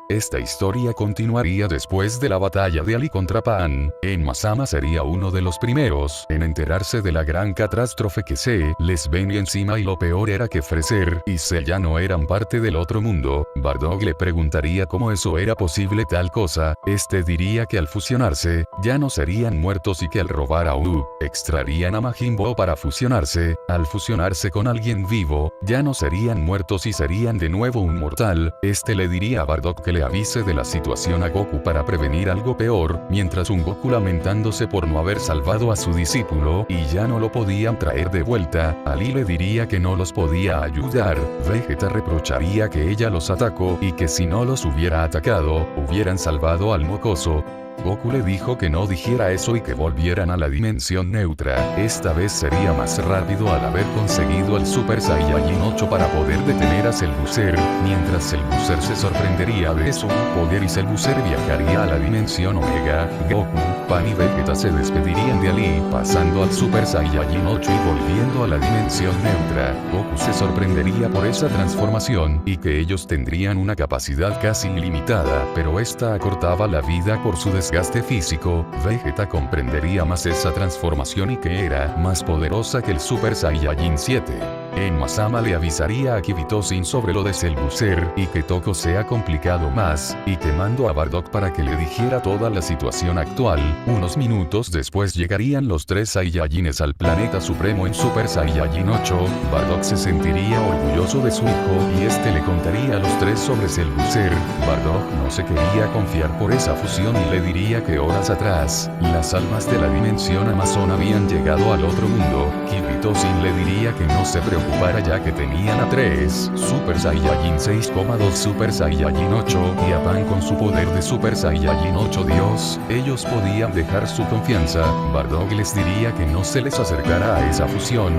Esta historia continuaría después de la batalla de Ali contra Pan. Masama sería uno de los primeros en enterarse de la gran catástrofe que se les venía encima y lo peor era que Freezer y Cell ya no eran parte del otro mundo. Bardock le preguntaría cómo eso era posible tal cosa. Este diría que al fusionarse, ya no serían muertos y que al robar a Ub, extraerían a Majin Buu para fusionarse. Al fusionarse con alguien vivo, ya no serían muertos y serían de nuevo un mortal. Este le diría a Bardock que le avise de la situación a Goku para prevenir algo peor, mientras un Goku lamentándose por no haber salvado a su discípulo y ya no lo podían traer de vuelta. Ali le diría que no los podía ayudar. Vegeta reprocharía que ella los atacó y que si no los hubiera atacado, hubieran salvado al mocoso. Goku le dijo que no dijera eso y que volvieran a la dimensión neutra. Esta vez sería más rápido al haber conseguido el Super Saiyajin 8 para poder detener a Cell Buzzer, mientras Cell Buzzer se sorprendería de su poder y Cell Buzzer viajaría a la dimensión Omega. Goku, Pan y Vegeta se despedirían de Ali, pasando al Super Saiyajin 8 y volviendo a la dimensión neutra. Goku se sorprendería por esa transformación y que ellos tendrían una capacidad casi ilimitada, pero esta acortaba la vida por su desgaste físico. Vegeta comprendería más esa transformación y que era más poderosa que el Super Saiyajin 7. Masama le avisaría a Kibitosin sobre lo de Cell Buzzer y que todo sea complicado más, y que mandó a Bardock para que le dijera toda la situación actual. Unos minutos después llegarían los tres Saiyajines al planeta supremo en Super Saiyajin 8. Bardock se sentiría orgulloso de su hijo y este le contaría a los tres sobre Cell Buzzer. Bardock no se quería confiar por esa fusión y le diría que horas atrás, las almas de la dimensión Amazon habían llegado al otro mundo. Kibitosin le diría que no se preocupara ya que tenían a 3 Super Saiyajin 6,2 Super Saiyajin 8 y a Pan con su poder de Super Saiyajin 8 Dios. Ellos podían dejar su confianza. Bardock les diría que no se les acercara a esa fusión.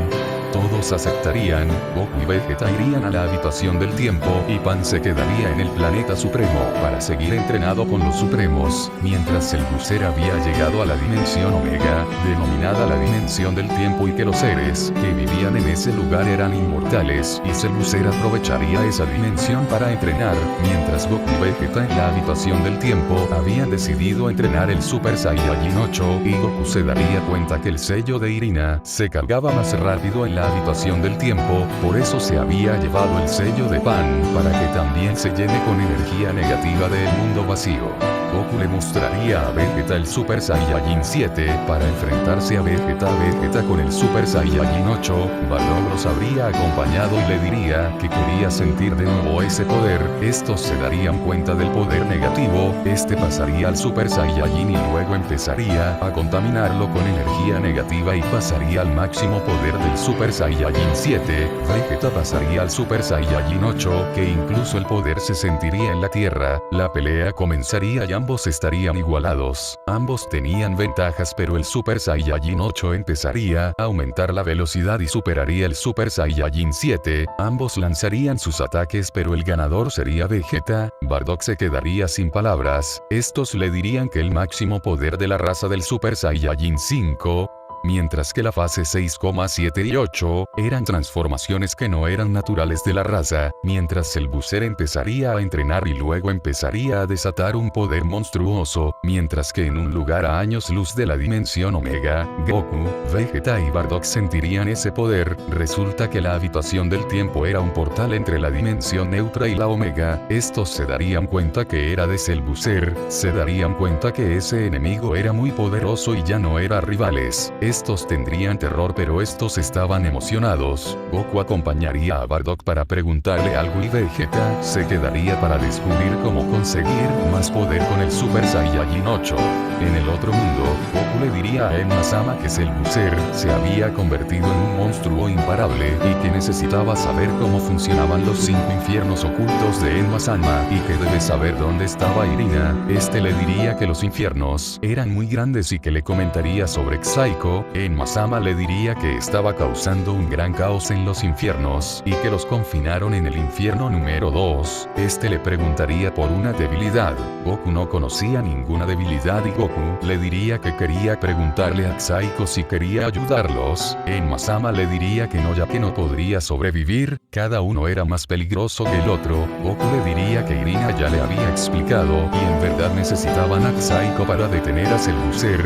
Todos aceptarían. Goku y Vegeta irían a la habitación del tiempo y Pan se quedaría en el planeta supremo para seguir entrenado con los supremos, mientras el Buzzer había llegado a la dimensión Omega, denominada la dimensión del tiempo, y que los seres que vivían en ese lugar eran inmortales y Cell Buzzer aprovecharía esa dimensión para entrenar, mientras Goku y Vegeta en la habitación del tiempo habían decidido entrenar el Super Saiyajin 8 y Goku se daría cuenta que el sello de Irina se cargaba más rápido en la habitación del tiempo, por eso se había llevado el sello de Pan, para que también se llene con energía negativa del mundo vacío. Goku le mostraría a Vegeta el Super Saiyajin 7 para enfrentarse a Vegeta con el Super Saiyajin 8. Bardock los habría acompañado y le diría que quería sentir de nuevo ese poder. Estos se darían cuenta del poder negativo. Este pasaría al Super Saiyajin y luego empezaría a contaminarlo con energía negativa y pasaría al máximo poder del Super Saiyajin 7. Vegeta pasaría al Super Saiyajin 8, que incluso el poder se sentiría en la Tierra. La pelea comenzaría ya ambos estarían igualados, ambos tenían ventajas, pero el Super Saiyajin 8 empezaría a aumentar la velocidad y superaría el Super Saiyajin 7, ambos lanzarían sus ataques, pero el ganador sería Vegeta. Bardock se quedaría sin palabras, estos le dirían que el máximo poder de la raza del Super Saiyajin 5, mientras que la fase 6,7 y 8 eran transformaciones que no eran naturales de la raza, mientras el Búzer empezaría a entrenar y luego empezaría a desatar un poder monstruoso, mientras que en un lugar a años luz de la dimensión Omega, Goku, Vegeta y Bardock sentirían ese poder. Resulta que la habitación del tiempo era un portal entre la dimensión neutra y la Omega, estos se darían cuenta que era de Cell Búzer, se darían cuenta que ese enemigo era muy poderoso y ya no era rivales. Estos tendrían terror, pero estos estaban emocionados. Goku acompañaría a Bardock para preguntarle algo y Vegeta se quedaría para descubrir cómo conseguir más poder con el Super Saiyajin 8. En el otro mundo, Goku le diría a Enma-sama que Cell Búzer se había convertido en un monstruo imparable y que necesitaba saber cómo funcionaban los 5 infiernos ocultos de Enma-sama y que debe saber dónde estaba Irina. Este le diría que los infiernos eran muy grandes y que le comentaría sobre Psycho. Enma-sama le diría que estaba causando un gran caos en los infiernos y que los confinaron en el infierno número 2. Este le preguntaría por una debilidad. Goku no conocía ninguna debilidad y Goku le diría que quería preguntarle a Psycho si quería ayudarlos. Enma-sama le diría que no, ya que no podría sobrevivir, cada uno era más peligroso que el otro. Goku le diría que Irina ya le había explicado y en verdad necesitaban a Psycho para detener a Cell Búzer.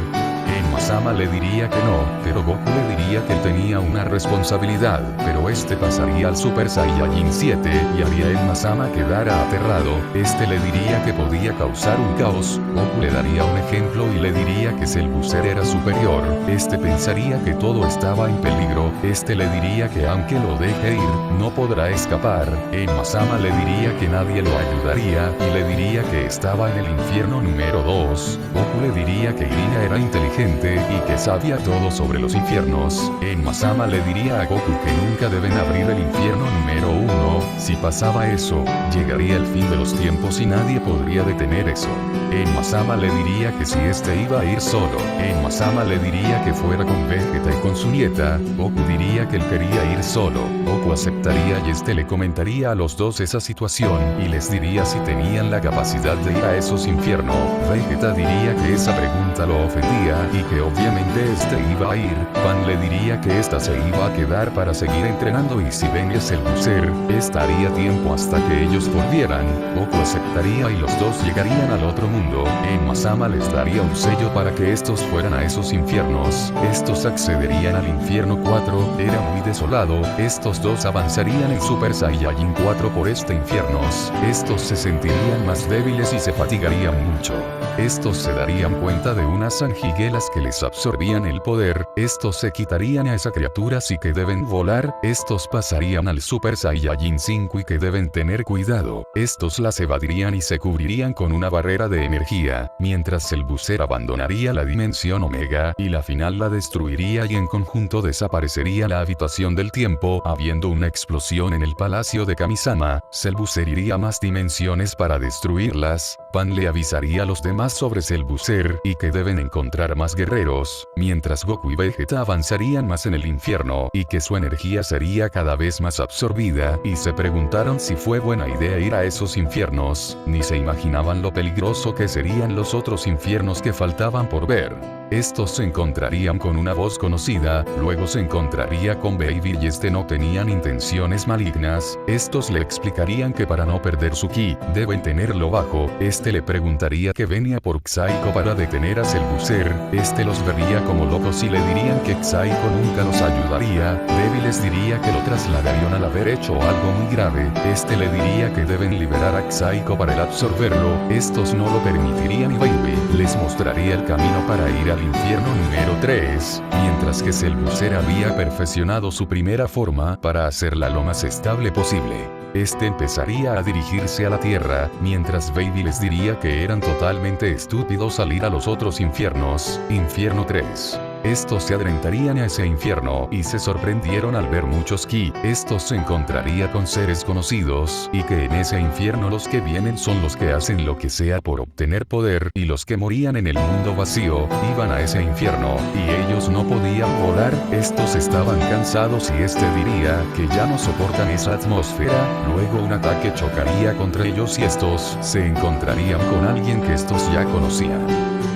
Enma-sama le diría que no, pero Goku le diría que tenía una responsabilidad, pero este pasaría al Super Saiyajin 7 y haría a Enma-sama quedara aterrado. Este le diría que podía causar un caos. Goku le daría un ejemplo y le diría que Cell Búzer era superior. Este pensaría que todo estaba en peligro. Este le diría que aunque lo deje ir, no podrá escapar. Enma-sama le diría que nadie lo ayudaría y le diría que estaba en el infierno número 2. Goku le diría que Irina era inteligente y que sabía todo sobre los infiernos. Enma-sama le diría a Goku que nunca deben abrir el infierno número 1, si pasaba eso, llegaría el fin de los tiempos y nadie podría detener eso. Enma-sama le diría que si este iba a ir solo, Enma-sama le diría que fuera con Vegeta y con su nieta. Goku diría que él quería ir solo. Goku aceptaría y este le comentaría a los dos esa situación y les diría si tenían la capacidad de ir a esos infiernos. Vegeta diría que esa pregunta lo ofendía y que obviamente este iba a ir. Pan le diría que esta se iba a quedar para seguir entrenando y si venía Cell Búzer, estaría tiempo hasta que ellos volvieran. Goku aceptaría y los dos llegarían al otro mundo. Enma-sama les daría un sello para que estos fueran a esos infiernos. Estos accederían al infierno 4, era muy desolado. Estos dos avanzarían en Super Saiyajin 4 por este infiernos. Estos se sentirían más débiles y se fatigarían mucho. Estos se darían cuenta de unas sanguijuelas que les absorbían el poder. Estos se quitarían a esa criatura y que deben volar. Estos pasarían al Super Saiyajin 5 y que deben tener cuidado. Estos las evadirían y se cubrirían con una barrera de energía, mientras el Búzer abandonaría la dimensión Omega y la final la destruiría y en conjunto desaparecería la habitación del tiempo. Habiendo una explosión en el palacio de Kamisama, Cell Búzer iría a más dimensiones para destruirlas. Pan le avisaría a los demás sobre Cell Búzer y que deben encontrar más guerreros, mientras Goku y Vegeta avanzarían más en el infierno y que su energía sería cada vez más absorbida y se preguntaron si fue buena idea ir a esos infiernos, ni se imaginaban lo peligroso que serían los otros infiernos que faltaban por ver. Estos se encontrarían con una voz conocida, luego se encontraría con Baby y este no tenían intenciones malignas. Estos le explicarían que para no perder su ki, deben tenerlo bajo. Este le preguntaría que venía por Psycho para detener a Cell Búzer. Este los vería como locos y le dirían que Psycho nunca los ayudaría. Baby les diría que lo trasladarían al haber hecho algo muy grave. Este le diría que deben liberar a Psycho para el absorberlo. Estos no lo permitirían y Baby les mostraría el camino para ir al infierno número 3, mientras que Cell Búzer había perfeccionado su primera forma para hacerla lo más estable posible. Este empezaría a dirigirse a la Tierra, mientras Baby les diría que eran totalmente estúpidos al ir a los otros infiernos. Infierno 3. estos se adentrarían a ese infierno y se sorprendieron al ver muchos ki. Estos se encontraría con seres conocidos y que en ese infierno los que vienen son los que hacen lo que sea por obtener poder y los que morían en el mundo vacío iban a ese infierno y ellos no podían volar. Estos estaban cansados y este diría que ya no soportan esa atmósfera. Luego un ataque chocaría contra ellos y estos se encontrarían con alguien que estos ya conocían.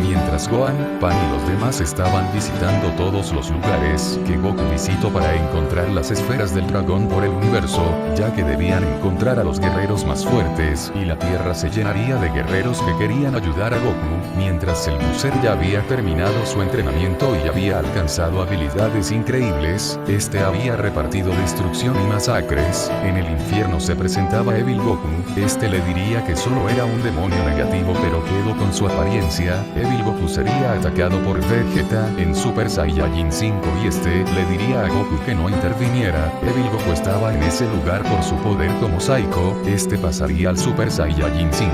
Mientras Gohan, Pan y los demás estaban visitando todos los lugares que Goku visitó para encontrar las esferas del dragón por el universo, ya que debían encontrar a los guerreros más fuertes y la tierra se llenaría de guerreros que querían ayudar a Goku, mientras el Búzer ya había terminado su entrenamiento y había alcanzado habilidades increíbles, este había repartido destrucción y masacres. En el infierno se presentaba Evil Goku, este le diría que solo era un demonio negativo pero quedó con su apariencia. Evil Goku sería atacado por Vegeta en Super Saiyajin 5 y este le diría a Goku que no interviniera. Evil Goku estaba en ese lugar por su poder como Psycho, este pasaría al Super Saiyajin 5.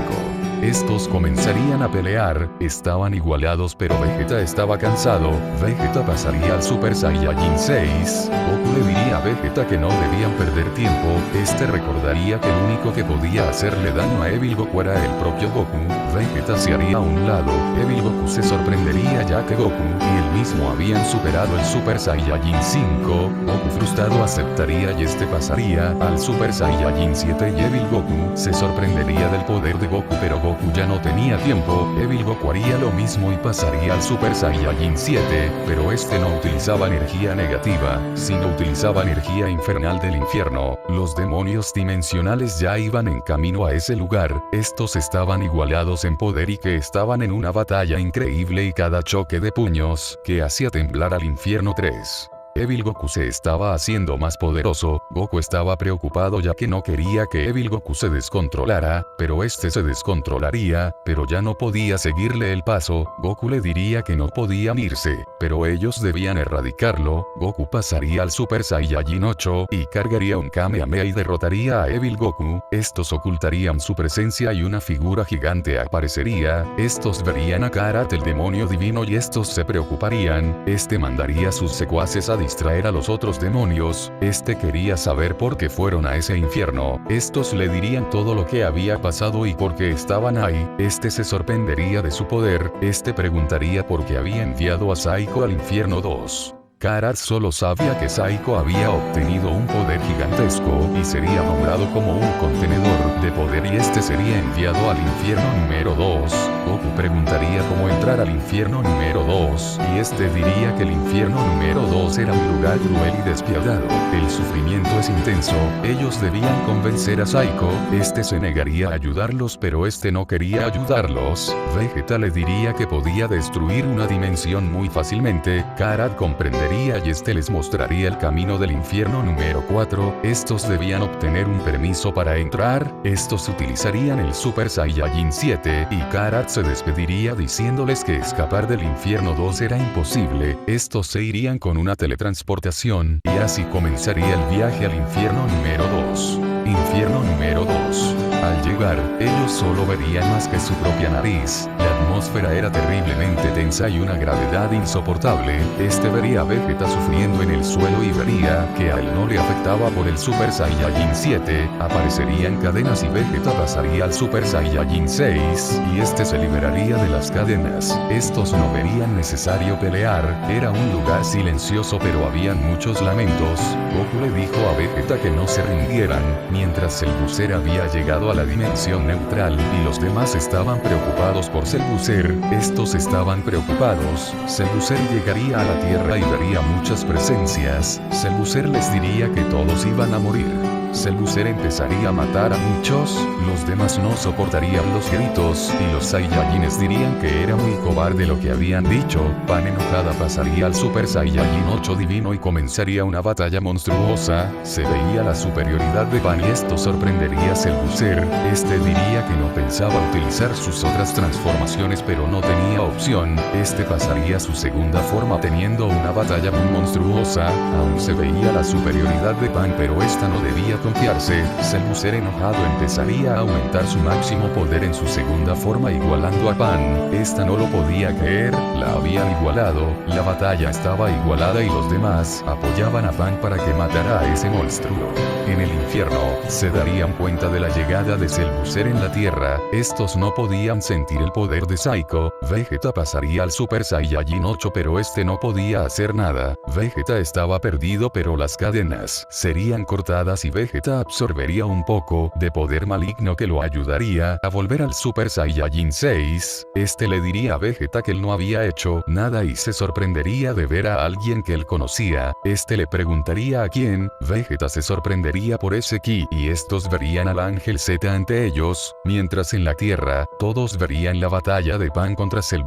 Estos comenzarían a pelear, estaban igualados pero Vegeta estaba cansado, Vegeta pasaría al Super Saiyajin 6, Goku le diría a Vegeta que no debían perder tiempo, este recordaría que el único que podía hacerle daño a Evil Goku era el propio Goku, Vegeta se haría a un lado, Evil Goku se sorprendería ya que Goku y él mismo habían superado el Super Saiyajin 5, Goku frustrado aceptaría y este pasaría al Super Saiyajin 7 y Evil Goku se sorprendería del poder de Goku pero Goku ya no tenía tiempo, Evil Goku haría lo mismo y pasaría al Super Saiyajin 7, pero este no utilizaba energía negativa, sino utilizaba energía infernal del infierno. Los demonios dimensionales ya iban en camino a ese lugar, estos estaban igualados en poder y que estaban en una batalla increíble y cada choque de puños que hacía temblar al infierno 3. Evil Goku se estaba haciendo más poderoso, Goku estaba preocupado ya que no quería que Evil Goku se descontrolara, pero este se descontrolaría, pero ya no podía seguirle el paso, Goku le diría que no podían irse, pero ellos debían erradicarlo, Goku pasaría al Super Saiyajin 8 y cargaría un Kamehameha y derrotaría a Evil Goku, estos ocultarían su presencia y una figura gigante aparecería, estos verían a Karat el demonio divino y estos se preocuparían, este mandaría a sus secuaces a distraer a los otros demonios, este quería saber por qué fueron a ese infierno, estos le dirían todo lo que había pasado y por qué estaban ahí, este se sorprendería de su poder, este preguntaría por qué había enviado a Psycho al infierno 2. Karat solo sabía que Psycho había obtenido un poder gigantesco y sería nombrado como un contenedor de poder y este sería enviado al infierno número 2. Goku preguntaría cómo entrar al infierno número 2 y este diría que el infierno número 2 era un lugar cruel y despiadado. El sufrimiento es intenso, ellos debían convencer a Psycho, este se negaría a ayudarlos pero este no quería ayudarlos. Vegeta le diría que podía destruir una dimensión muy fácilmente, Karat comprendería y este les mostraría el camino del infierno número 4, estos debían obtener un permiso para entrar, estos utilizarían el Super Saiyajin 7 y Karat se despediría diciéndoles que escapar del infierno 2 era imposible, estos se irían con una teletransportación y así comenzaría el viaje al infierno número 2. Infierno número 2. Al llegar, ellos solo verían más que su propia nariz, la atmósfera era terriblemente tensa y una gravedad insoportable, este vería a Vegeta sufriendo en el suelo y vería que a él no le afectaba por el Super Saiyajin 7, aparecerían cadenas y Vegeta pasaría al Super Saiyajin 6 y este se liberaría de las cadenas, estos no verían necesario pelear, era un lugar silencioso pero habían muchos lamentos, Goku le dijo a Vegeta que no se rindieran, mientras el Búzer había llegado a la dimensión neutral y los demás estaban preocupados por Cell Búzer, estos estaban preocupados, Cell Búzer llegaría a la Tierra y vería muchas presencias, Cell Búzer les diría que todos iban a morir. Cell Búzer empezaría a matar a muchos, los demás no soportarían los gritos y los Saiyajines dirían que era muy cobarde lo que habían dicho, Pan enojada pasaría al Super Saiyajin 8 divino y comenzaría una batalla monstruosa, se veía la superioridad de Pan y esto sorprendería a Cell Búzer, este diría que no pensaba utilizar sus otras transformaciones pero no tenía opción, este pasaría a su segunda forma teniendo una batalla muy monstruosa, aún se veía la superioridad de Pan pero esta no debía confiarse, Cell enojado empezaría a aumentar su máximo poder en su segunda forma igualando a Pan. Esta no lo podía creer, la habían igualado, la batalla estaba igualada y los demás apoyaban a Pan para que matara a ese monstruo. En el infierno, se darían cuenta de la llegada de Cell en la Tierra, estos no podían sentir el poder de Psycho, Vegeta pasaría al Super Saiyajin 8 pero este no podía hacer nada, Vegeta estaba perdido pero las cadenas serían cortadas y Vegeta absorbería un poco de poder maligno que lo ayudaría a volver al Super Saiyajin 6, este le diría a Vegeta que él no había hecho nada y se sorprendería de ver a alguien que él conocía, este le preguntaría a quién, Vegeta se sorprendería por ese ki y estos verían al Ángel Z ante ellos, mientras en la Tierra, todos verían la batalla de Pan contra Cell,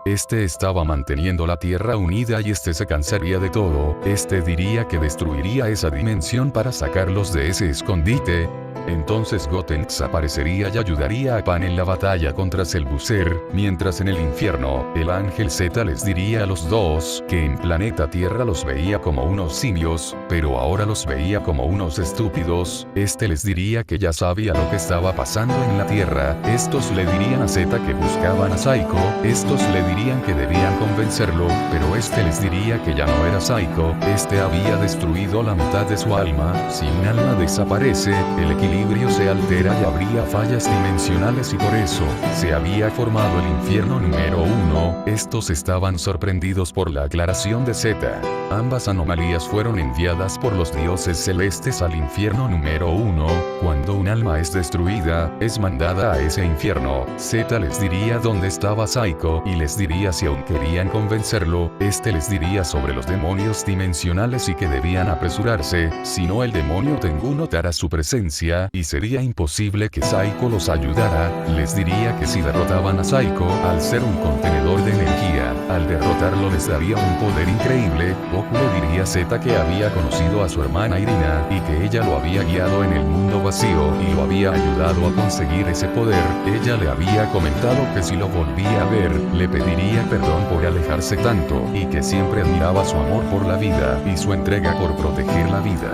este estaba manteniendo la Tierra unida y este se cansaría de todo, este diría que destruiría esa dimensión para sacarlos de ese escondite. Entonces Gotenks aparecería y ayudaría a Pan en la batalla contra Cell, mientras en el infierno, el Ángel Z les diría a los dos que en planeta Tierra los veía como unos simios, pero ahora los veía como unos estúpidos, este les diría que ya sabía lo que estaba pasando en la Tierra, estos le dirían a Z que buscaban a Psycho, estos le dirían que debían convencerlo, pero este les diría que ya no era Psycho, este había destruido la mitad de su alma, si un alma desaparece, el equilibrio se altera y habría fallas dimensionales y por eso, se había formado el infierno número 1, estos estaban sorprendidos por la aclaración de Z. Ambas anomalías fueron enviadas por los dioses celestes al infierno número 1, cuando un alma es destruida, es mandada a ese infierno, Z les diría dónde estaba Psycho y les diría si aún querían convencerlo, este les diría sobre los demonios dimensionales y que debían apresurarse, si no el demonio Tengu notará su presencia, y sería imposible que Psycho los ayudara, les diría que si derrotaban a Psycho, al ser un contenedor de energía, al derrotarlo les daría un poder increíble, Goku le diría a Z que había conocido a su hermana Irina, y que ella lo había guiado en el mundo vacío y lo había ayudado a conseguir ese poder, ella le había comentado que si lo volvía a ver, le pediría perdón por alejarse tanto, y que siempre admiraba su amor por la vida, y su entrega por proteger la vida.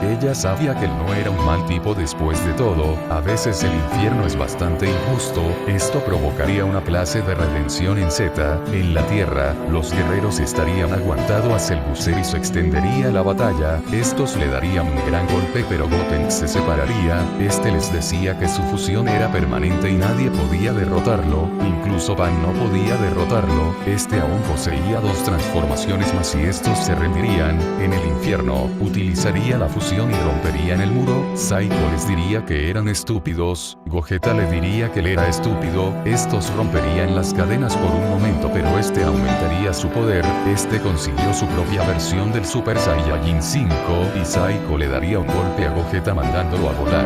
Ella sabía que él no era un mal tipo después de todo, a veces el infierno es bastante injusto, esto provocaría una clase de redención en Z, en la Tierra, los guerreros estarían aguantando a Cell y se extendería la batalla, estos le darían un gran golpe pero Gotenks se separaría, este les decía que su fusión era permanente y nadie podía derrotarlo, incluso Pan no podía derrotarlo, este aún poseía dos transformaciones más y estos se rendirían, en el infierno, utilizaría la fusión y romperían el muro, Psycho les diría que eran estúpidos, Gogeta le diría que él era estúpido, estos romperían las cadenas por un momento pero este aumentaría su poder, este consiguió su propia versión del Super Saiyajin 5 y Psycho le daría un golpe a Gogeta mandándolo a volar.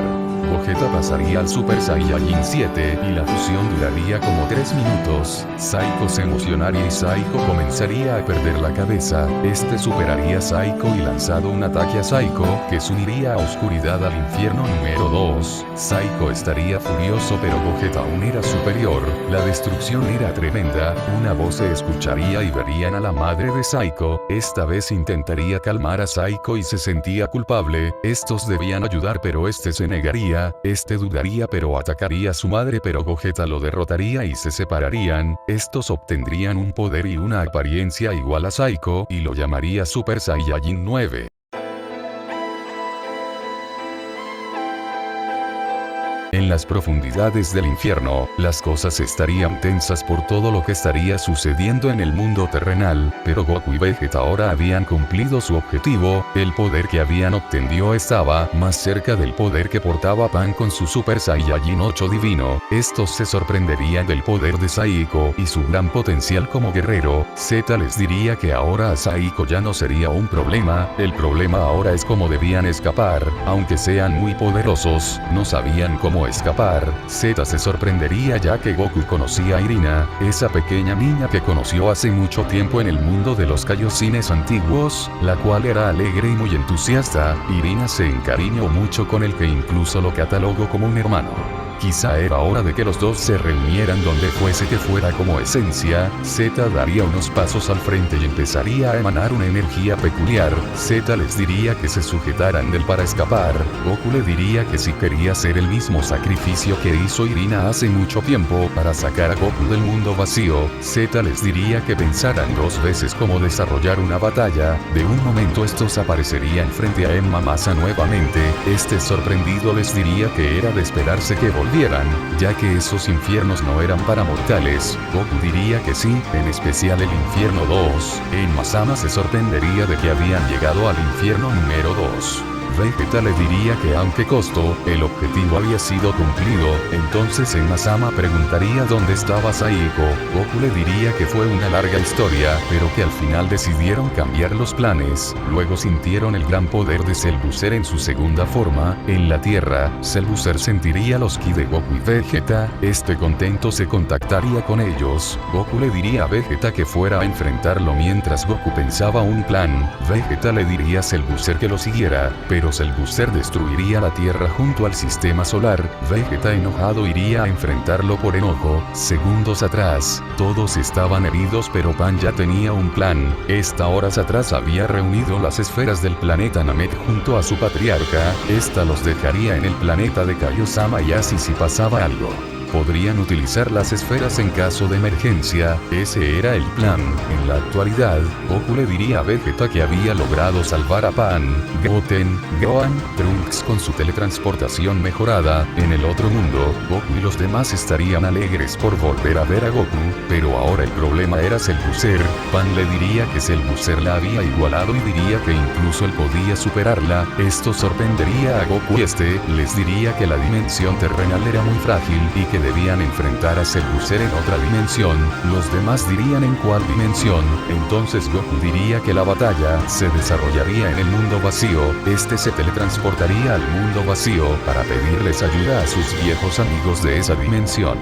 Gogeta pasaría al Super Saiyajin 7 y la fusión duraría como 3 minutos, Psycho se emocionaría y Psycho comenzaría a perder la cabeza, este superaría a Psycho y lanzado un ataque a Psycho que se uniría a oscuridad al infierno número 2, Psycho estaría furioso pero Gogeta aún era superior, la destrucción era tremenda, una voz se escucharía y verían a la madre de Psycho, esta vez intentaría calmar a Psycho y se sentía culpable, estos debían ayudar pero este se negaría, este dudaría pero atacaría a su madre pero Gogeta lo derrotaría y se separarían, estos obtendrían un poder y una apariencia igual a Psycho y lo llamaría Super Saiyajin 9. En las profundidades del infierno, las cosas estarían tensas por todo lo que estaría sucediendo en el mundo terrenal, pero Goku y Vegeta ahora habían cumplido su objetivo, el poder que habían obtenido estaba más cerca del poder que portaba Pan con su Super Saiyajin 8 divino, estos se sorprenderían del poder de Psycho y su gran potencial como guerrero, Z les diría que ahora a Psycho ya no sería un problema, el problema ahora es cómo debían escapar, aunque sean muy poderosos, no sabían cómo escapar, Z se sorprendería ya que Goku conocía a Irina, esa pequeña niña que conoció hace mucho tiempo en el mundo de los Kaioshines antiguos, la cual era alegre y muy entusiasta, Irina se encariñó mucho con él que incluso lo catalogó como un hermano. Quizá era hora de que los dos se reunieran donde fuese que fuera como esencia. Z daría unos pasos al frente y empezaría a emanar una energía peculiar. Z les diría que se sujetaran del para escapar. Goku le diría que si quería hacer el mismo sacrificio que hizo Irina hace mucho tiempo para sacar a Goku del mundo vacío, Z les diría que pensaran dos veces cómo desarrollar una batalla. De un momento estos aparecerían frente a Emma Masa nuevamente. Este sorprendido les diría que era de esperarse que volvieran, ya que esos infiernos no eran para mortales. Goku diría que sí, en especial el infierno 2. Emma Sama se sorprendería de que habían llegado al infierno número 2. Vegeta le diría que aunque costó, el objetivo había sido cumplido. Entonces Emma Sama preguntaría dónde estaba Saiko. Goku le diría que fue una larga historia, pero que al final decidieron cambiar los planes. Luego sintieron el gran poder de Cell Booster en su segunda forma. En la Tierra, Cell Booster sentiría los ki de Goku y Vegeta. Este contento se contactaría con ellos. Goku le diría a Vegeta que fuera a enfrentarlo mientras Goku pensaba un plan. Vegeta le diría a Cell Booster que lo siguiera, pero Cell Booster destruiría la Tierra junto al sistema solar. Vegeta enojado iría a enfrentarlo por enojo. Segundos atrás, todos estaban heridos pero Pan ya tenía un plan. Horas atrás había reunido las esferas del planeta Namek junto a su patriarca. Esta los dejaría en el planeta de Kaiosama y así si pasaba algo, podrían utilizar las esferas en caso de emergencia. Ese era el plan. En la actualidad, Goku le diría a Vegeta que había logrado salvar a Pan, Goten, Gohan, Trunks con su teletransportación mejorada. En el otro mundo, Goku y los demás estarían alegres por volver a ver a Goku, pero ahora el problema era Cell Booster. Pan le diría que Cell Booster la había igualado y diría que incluso él podía superarla. Esto sorprendería a Goku y este les diría que la dimensión terrenal era muy frágil y que debían enfrentar a Cell Booster en otra dimensión. Los demás dirían en cuál dimensión. Entonces Goku diría que la batalla se desarrollaría en el mundo vacío. Este se teletransportaría al mundo vacío para pedirles ayuda a sus viejos amigos de esa dimensión.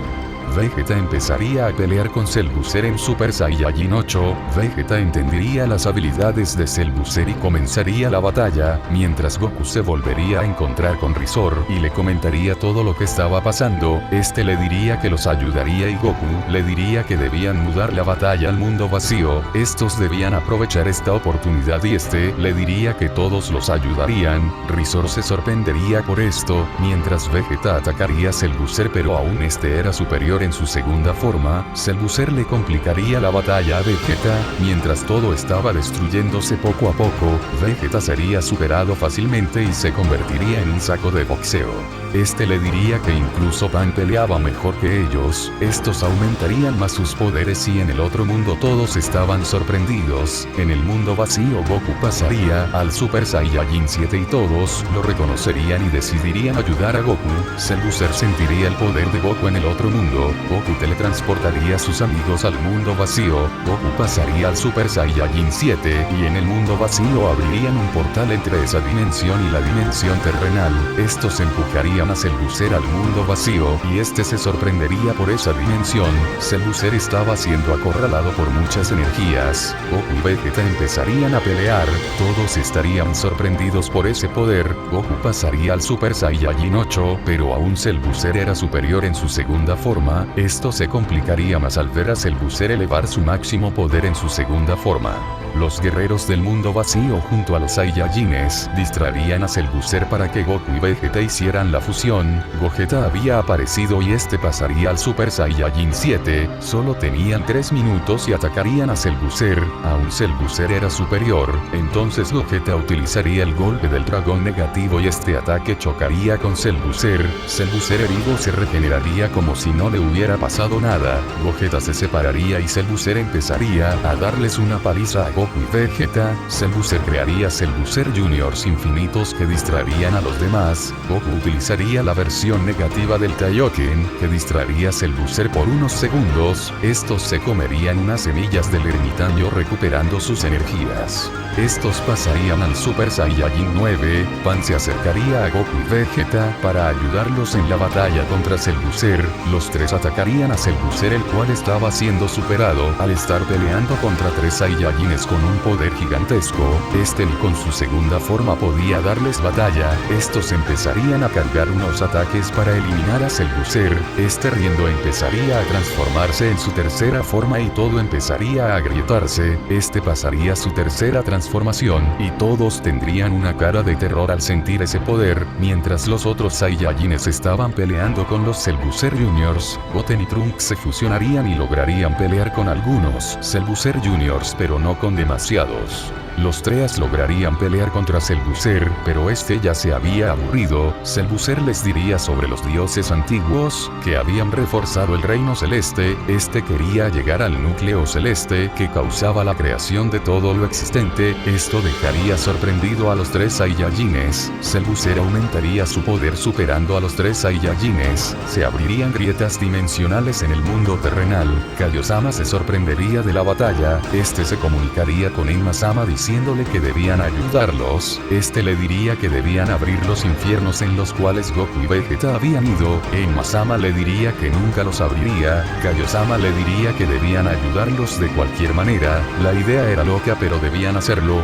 Vegeta empezaría a pelear con Cell Booster en Super Saiyajin 8. Vegeta entendería las habilidades de Cell Booster y comenzaría la batalla, mientras Goku se volvería a encontrar con Rizor y le comentaría todo lo que estaba pasando. Este le diría que los ayudaría y Goku le diría que debían mudar la batalla al mundo vacío. Estos debían aprovechar esta oportunidad y este le diría que todos los ayudarían. Rizor se sorprendería por esto, mientras Vegeta atacaría a Cell Booster pero aún este era superior en su segunda forma. Cell Booster le complicaría la batalla a Vegeta. Mientras todo estaba destruyéndose poco a poco, Vegeta sería superado fácilmente y se convertiría en un saco de boxeo. Este le diría que incluso Pan peleaba mejor que ellos. Estos aumentarían más sus poderes y en el otro mundo todos estaban sorprendidos. En el mundo vacío Goku pasaría al Super Saiyajin 7 y todos lo reconocerían y decidirían ayudar a Goku. Cell Booster sentiría el poder de Goku en el otro mundo. Goku teletransportaría a sus amigos al mundo vacío. Goku pasaría al Super Saiyajin 7 y en el mundo vacío abrirían un portal entre esa dimensión y la dimensión terrenal. Estos empujarían a Cell Booster al mundo vacío y este se sorprendería por esa dimensión. Cell Booster estaba siendo acorralado por muchas energías. Goku y Vegeta empezarían a pelear. Todos estarían sorprendidos por ese poder. Goku pasaría al Super Saiyajin 8, pero aún Cell Booster era superior en su segunda forma. Esto se complicaría más al ver a Cell Booster elevar su máximo poder en su segunda forma. Los guerreros del mundo vacío junto a los Saiyajines distraerían a Cell Booster para que Goku y Vegeta hicieran la fusión. Gogeta había aparecido y este pasaría al Super Saiyajin 7. Solo tenían 3 minutos y atacarían a Cell Booster. Aún Cell Booster era superior. Entonces Gogeta utilizaría el golpe del dragón negativo y este ataque chocaría con Cell Booster. Cell Booster herido se regeneraría como si no le hubiera pasado nada. Gogeta se separaría y Cell Booster empezaría a darles una paliza a Goku y Vegeta. Cell Booster crearía Cell Booster Juniors infinitos que distraerían a los demás. Goku utilizaría la versión negativa del Kaioken, que distraería a Cell Booster por unos segundos. Estos se comerían unas semillas del ermitaño recuperando sus energías. Estos pasarían al Super Saiyajin 9. Pan se acercaría a Goku y Vegeta para ayudarlos en la batalla contra Cell Booster. Los tres atacarían a Cellbuzzer, el cual estaba siendo superado al estar peleando contra 3 Saiyajines con un poder gigantesco. Ni con su segunda forma podía darles batalla. Estos empezarían a cargar unos ataques para eliminar a Cellbuzzer. Riendo empezaría a transformarse en su tercera forma y todo empezaría a agrietarse. Pasaría su tercera transformación y todos tendrían una cara de terror al sentir ese poder. Mientras los otros Saiyajines estaban peleando con los Cellbuzzer Juniors, Goten y Trunks se fusionarían y lograrían pelear con algunos Cellbuzzer Juniors, pero no con demasiados. Los tres lograrían pelear contra Cellbuzzer, pero ya se había aburrido. Cellbuzzer les diría sobre los dioses antiguos, que habían reforzado el reino celeste. Quería llegar al núcleo celeste, que causaba la creación de todo lo existente. Esto dejaría sorprendido a los 3 Saiyajines. Cellbuzzer aumentaría su poder superando a los 3 Saiyajines. Se abrirían grietas dimensionales en el mundo terrenal. Kaiosama se sorprendería de la batalla. Se comunicaría con Enma-sama diciéndole que debían ayudarlos. Le diría que debían abrir los infiernos en los cuales Goku y Vegeta habían ido. Enma-sama le diría que nunca los abriría. Kaiosama le diría que debían ayudarlos de cualquier manera. La idea era loca, pero debían hacerlo,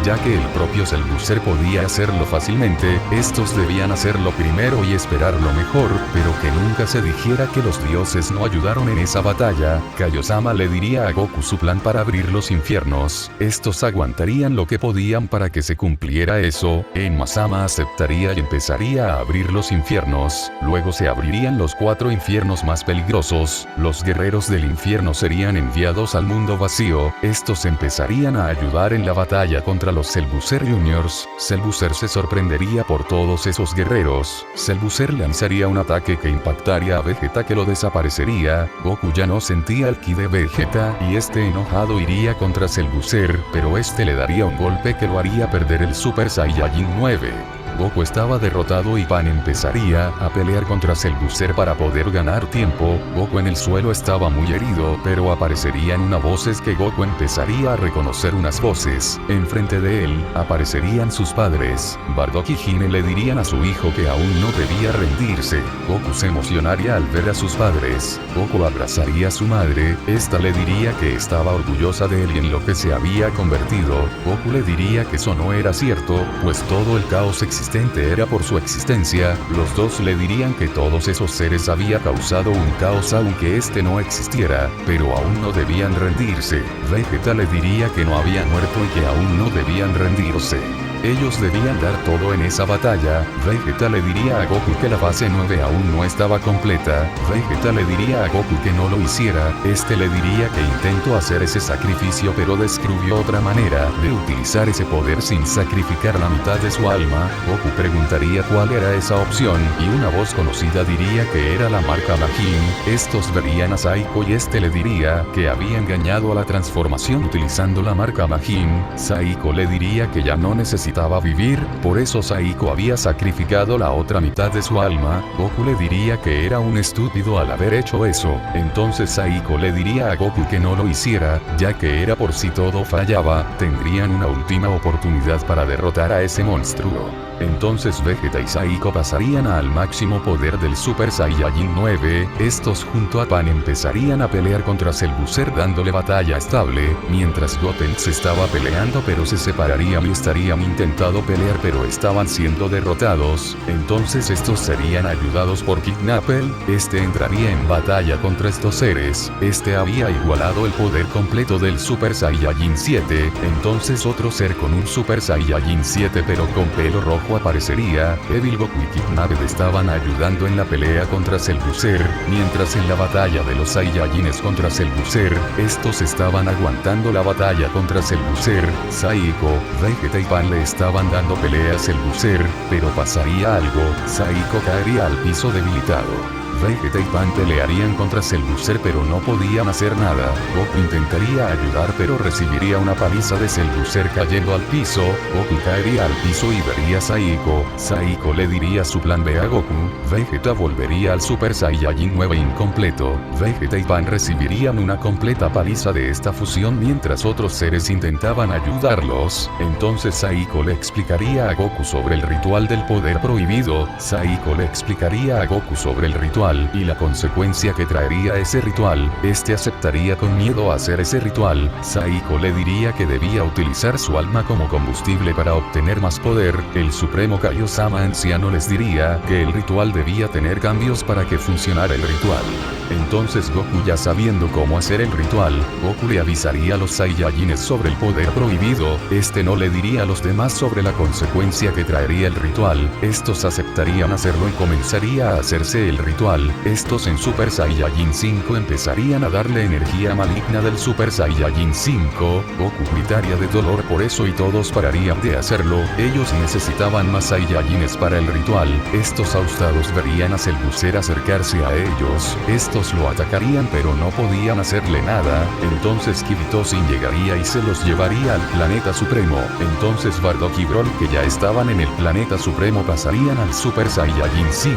ya que el propio Cellbuzzer podía hacerlo fácilmente. Estos debían hacerlo primero y esperar lo mejor, pero que nunca se dijera que los dioses no ayudaron en esa batalla. Kaiosama le diría a Goku su plan para abrir los infiernos. Estos aguantarían lo que podían para que se cumpliera eso. Enma-sama aceptaría y empezaría a abrir los infiernos. Luego se abrirían los 4 infiernos más peligrosos. Los guerreros del infierno serían enviados al mundo vacío. Estos empezarían a ayudar en la batalla contra los Cellbuzzer Juniors. Cellbuzzer se sorprendería por todos esos guerreros. Cellbuzzer lanzaría un ataque que impactaría a Vegeta, que lo desaparecería. Goku ya no sentía el ki de Vegeta y enojado iría contra Cellbuzzer, pero le daría un golpe que lo haría perder el Super Saiyajin 9. Goku estaba derrotado y Pan empezaría a pelear contra Cellbuzzer para poder ganar tiempo. Goku en el suelo estaba muy herido, pero aparecerían unas voces que Goku empezaría a reconocer unas voces. Enfrente de él, aparecerían sus padres. Bardock y Hime le dirían a su hijo que aún no debía rendirse. Goku se emocionaría al ver a sus padres. Goku abrazaría a su madre. Le diría que estaba orgullosa de él y en lo que se había convertido. Goku le diría que eso no era cierto, pues todo el caos existente era por su existencia. Los dos le dirían que todos esos seres había causado un caos aunque no existiera, pero aún no debían rendirse. Vegeta le diría que no había muerto y que aún no debían rendirse. Ellos debían dar todo en esa batalla. Vegeta le diría a Goku que la fase 9 aún no estaba completa. Vegeta le diría a Goku que no lo hiciera. Le diría que intentó hacer ese sacrificio, pero descubrió otra manera de utilizar ese poder sin sacrificar la mitad de su alma. Goku preguntaría cuál era esa opción y una voz conocida diría que era la marca Majin. Estos verían a Saiko y le diría que había engañado a la transformación utilizando la marca Majin. Saiko le diría que ya no necesitaba vivir, por eso Saiko había sacrificado la otra mitad de su alma. Goku le diría que era un estúpido al haber hecho eso. Entonces Saiko le diría a Goku que no lo hiciera, ya que era por si todo fallaba, tendrían una última oportunidad para derrotar a ese monstruo. Entonces Vegeta y Saiko pasarían al máximo poder del Super Saiyajin 9. Estos junto a Pan empezarían a pelear contra Cellbuzzer dándole batalla estable, mientras Goten se estaba peleando pero se separarían y estarían intentando pelear pero estaban siendo derrotados. Entonces estos serían ayudados por Kidnappel. Entraría en batalla contra estos seres. Había igualado el poder completo del Super Saiyajin 7. Entonces otro ser con un Super Saiyajin 7 pero con pelo rojo aparecería. Evil Goku y Kidnappel estaban ayudando en la pelea contra Cellbuzzer, mientras en la batalla de los Saiyajines contra Cellbuzzer, estos estaban aguantando la batalla contra Cellbuzzer. Saiko, Vegeta y Pan le estaban dando pelea a Cellbuzzer, pero pasaría algo. Saiko caería al piso debilitado. Vegeta y Pan pelearían contra Cellbuzzer pero no podían hacer nada. Goku intentaría ayudar pero recibiría una paliza de Cellbuzzer cayendo al piso. Goku caería al piso y vería a Saiko. Saiko le diría su plan B a Goku. Vegeta volvería al Super Saiyajin 9 incompleto. Vegeta y Pan recibirían una completa paliza de esta fusión mientras otros seres intentaban ayudarlos. Entonces Saiko le explicaría a Goku sobre el ritual del poder prohibido. Saiko le explicaría a Goku sobre el ritual. ritual y la consecuencia que traería ese ritual, aceptaría con miedo hacer ese ritual. Saiko le diría que debía utilizar su alma como combustible para obtener más poder. El supremo Kaiosama anciano les diría que el ritual debía tener cambios para que funcionara el ritual. Entonces Goku, ya sabiendo cómo hacer el ritual, Goku le avisaría a los Saiyajines sobre el poder prohibido. No le diría a los demás sobre la consecuencia que traería el ritual. Estos aceptarían hacerlo y comenzaría a hacerse el ritual. Estos en Super Saiyajin 5 empezarían a darle energía maligna del Super Saiyajin 5. Goku gritaría de dolor por eso y todos pararían de hacerlo. Ellos necesitaban más Saiyajines para el ritual. Estos asustados verían a Cellbuzzer acercarse a ellos. Estos lo atacarían pero no podían hacerle nada. Entonces Kiritosin llegaría y se los llevaría al planeta supremo. Entonces Bardock y Broly, que ya estaban en el planeta supremo, pasarían al Super Saiyajin 5.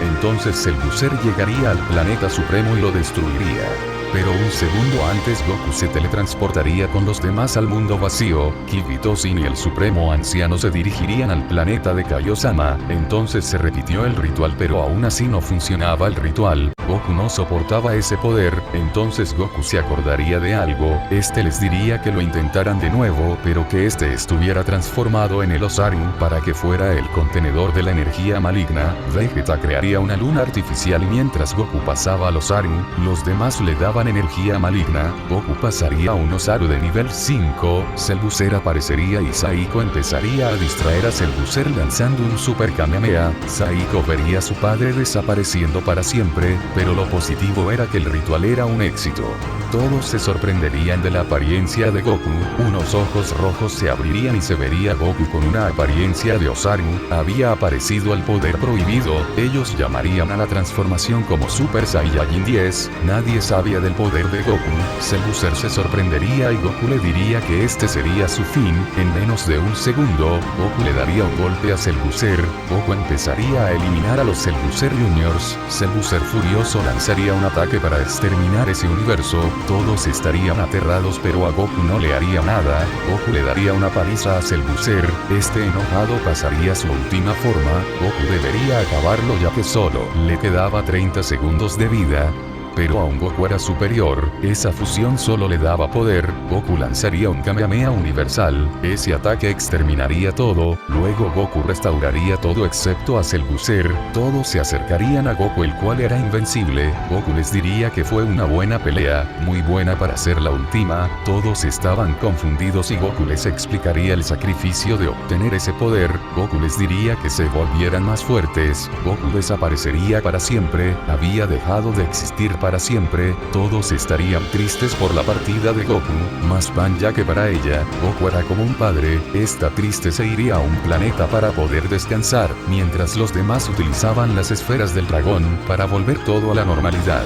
Entonces Cellbuzzer llegaría al planeta supremo y lo destruiría. Pero un segundo antes Goku se teletransportaría con los demás al mundo vacío. Kiritosin y el supremo anciano se dirigirían al planeta de Kaiosama. Entonces se repitió el ritual pero aún así no funcionaba el ritual. Goku no soportaba ese poder. Entonces Goku se acordaría de algo. Les diría que lo intentaran de nuevo, pero que estuviera transformado en el Osaru para que fuera el contenedor de la energía maligna. Vegeta crearía una luna artificial y mientras Goku pasaba al Osaru, los demás le daban energía maligna. Goku pasaría a un Osaru de nivel 5, Cellbuzzer aparecería y Saiko empezaría a distraer a Cellbuzzer lanzando un Super Kamehameha. Saiko vería a su padre desapareciendo para siempre, pero lo positivo era que el ritual era un éxito. Todos se sorprenderían de la apariencia de Goku. Unos ojos rojos se abrirían y se vería a Goku con una apariencia de Osaru. Había aparecido el poder prohibido. Ellos llamarían a la transformación como Super Saiyajin 10. Nadie sabía del poder de Goku. Cellbuzzer se sorprendería y Goku le diría que sería su fin. En menos de un segundo, Goku le daría un golpe a Cellbuzzer. Goku empezaría a eliminar a los Cellbuzzer Juniors. Cellbuzzer furioso lanzaría un ataque para exterminar ese universo. Todos estarían aterrados pero a Goku no le haría nada. Goku le daría una paliza a Cellbuzzer. Enojado pasaría a su última forma. Goku debería acabarlo ya que solo le quedaba 30 segundos de vida. Pero aún Goku era superior, esa fusión solo le daba poder. Goku lanzaría un Kamehameha universal, ese ataque exterminaría todo, luego Goku restauraría todo excepto a Cellbuzzer. Todos se acercarían a Goku, el cual era invencible. Goku les diría que fue una buena pelea, muy buena para ser la última. Todos estaban confundidos y Goku les explicaría el sacrificio de obtener ese poder. Goku les diría que se volvieran más fuertes. Goku desaparecería para siempre, había dejado de existir para siempre. Todos estarían tristes por la partida de Goku, más Pan ya que para ella, Goku era como un padre. Esta triste se iría a un planeta para poder descansar, mientras los demás utilizaban las esferas del dragón para volver todo a la normalidad.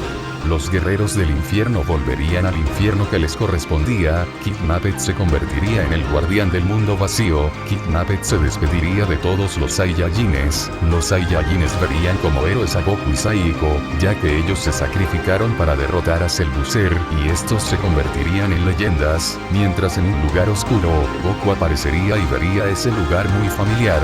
Los guerreros del infierno volverían al infierno que les correspondía. Kidnapped se convertiría en el guardián del mundo vacío. Kidnapped se despediría de todos los Saiyajines. Los Saiyajines verían como héroes a Goku y Saiko, ya que ellos se sacrificaron para derrotar a Cellbuzzer, y estos se convertirían en leyendas. Mientras en un lugar oscuro, Goku aparecería y vería ese lugar muy familiar.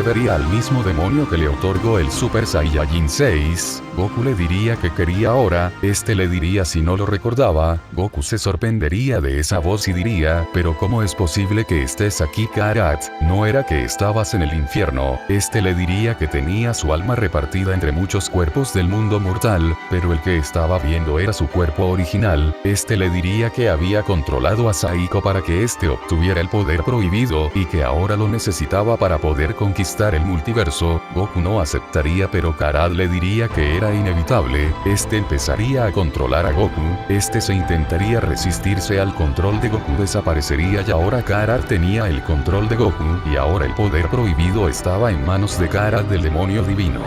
Vería al mismo demonio que le otorgó el Super Saiyajin 6. Goku le diría que quería ahora. Le diría si no lo recordaba. Goku se sorprendería de esa voz y diría, pero ¿cómo es posible que estés aquí, Karat? No era que estabas en el infierno. Le diría que tenía su alma repartida entre muchos cuerpos del mundo mortal, pero el que estaba viendo era su cuerpo original. Le diría que había controlado a Saiko para que obtuviera el poder prohibido y que ahora lo necesitaba para poder conquistar el multiverso. Goku no aceptaría, pero Karat le diría que era inevitable. Empezaría a controlar a Goku. Se intentaría resistirse al control de Goku, desaparecería y ahora Karat tenía el control de Goku y ahora el poder prohibido estaba en manos de Karat, del demonio divino.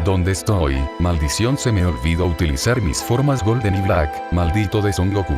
¿Dónde estoy? Maldición, se me olvidó utilizar mis formas Golden y Black, maldito de Son Goku.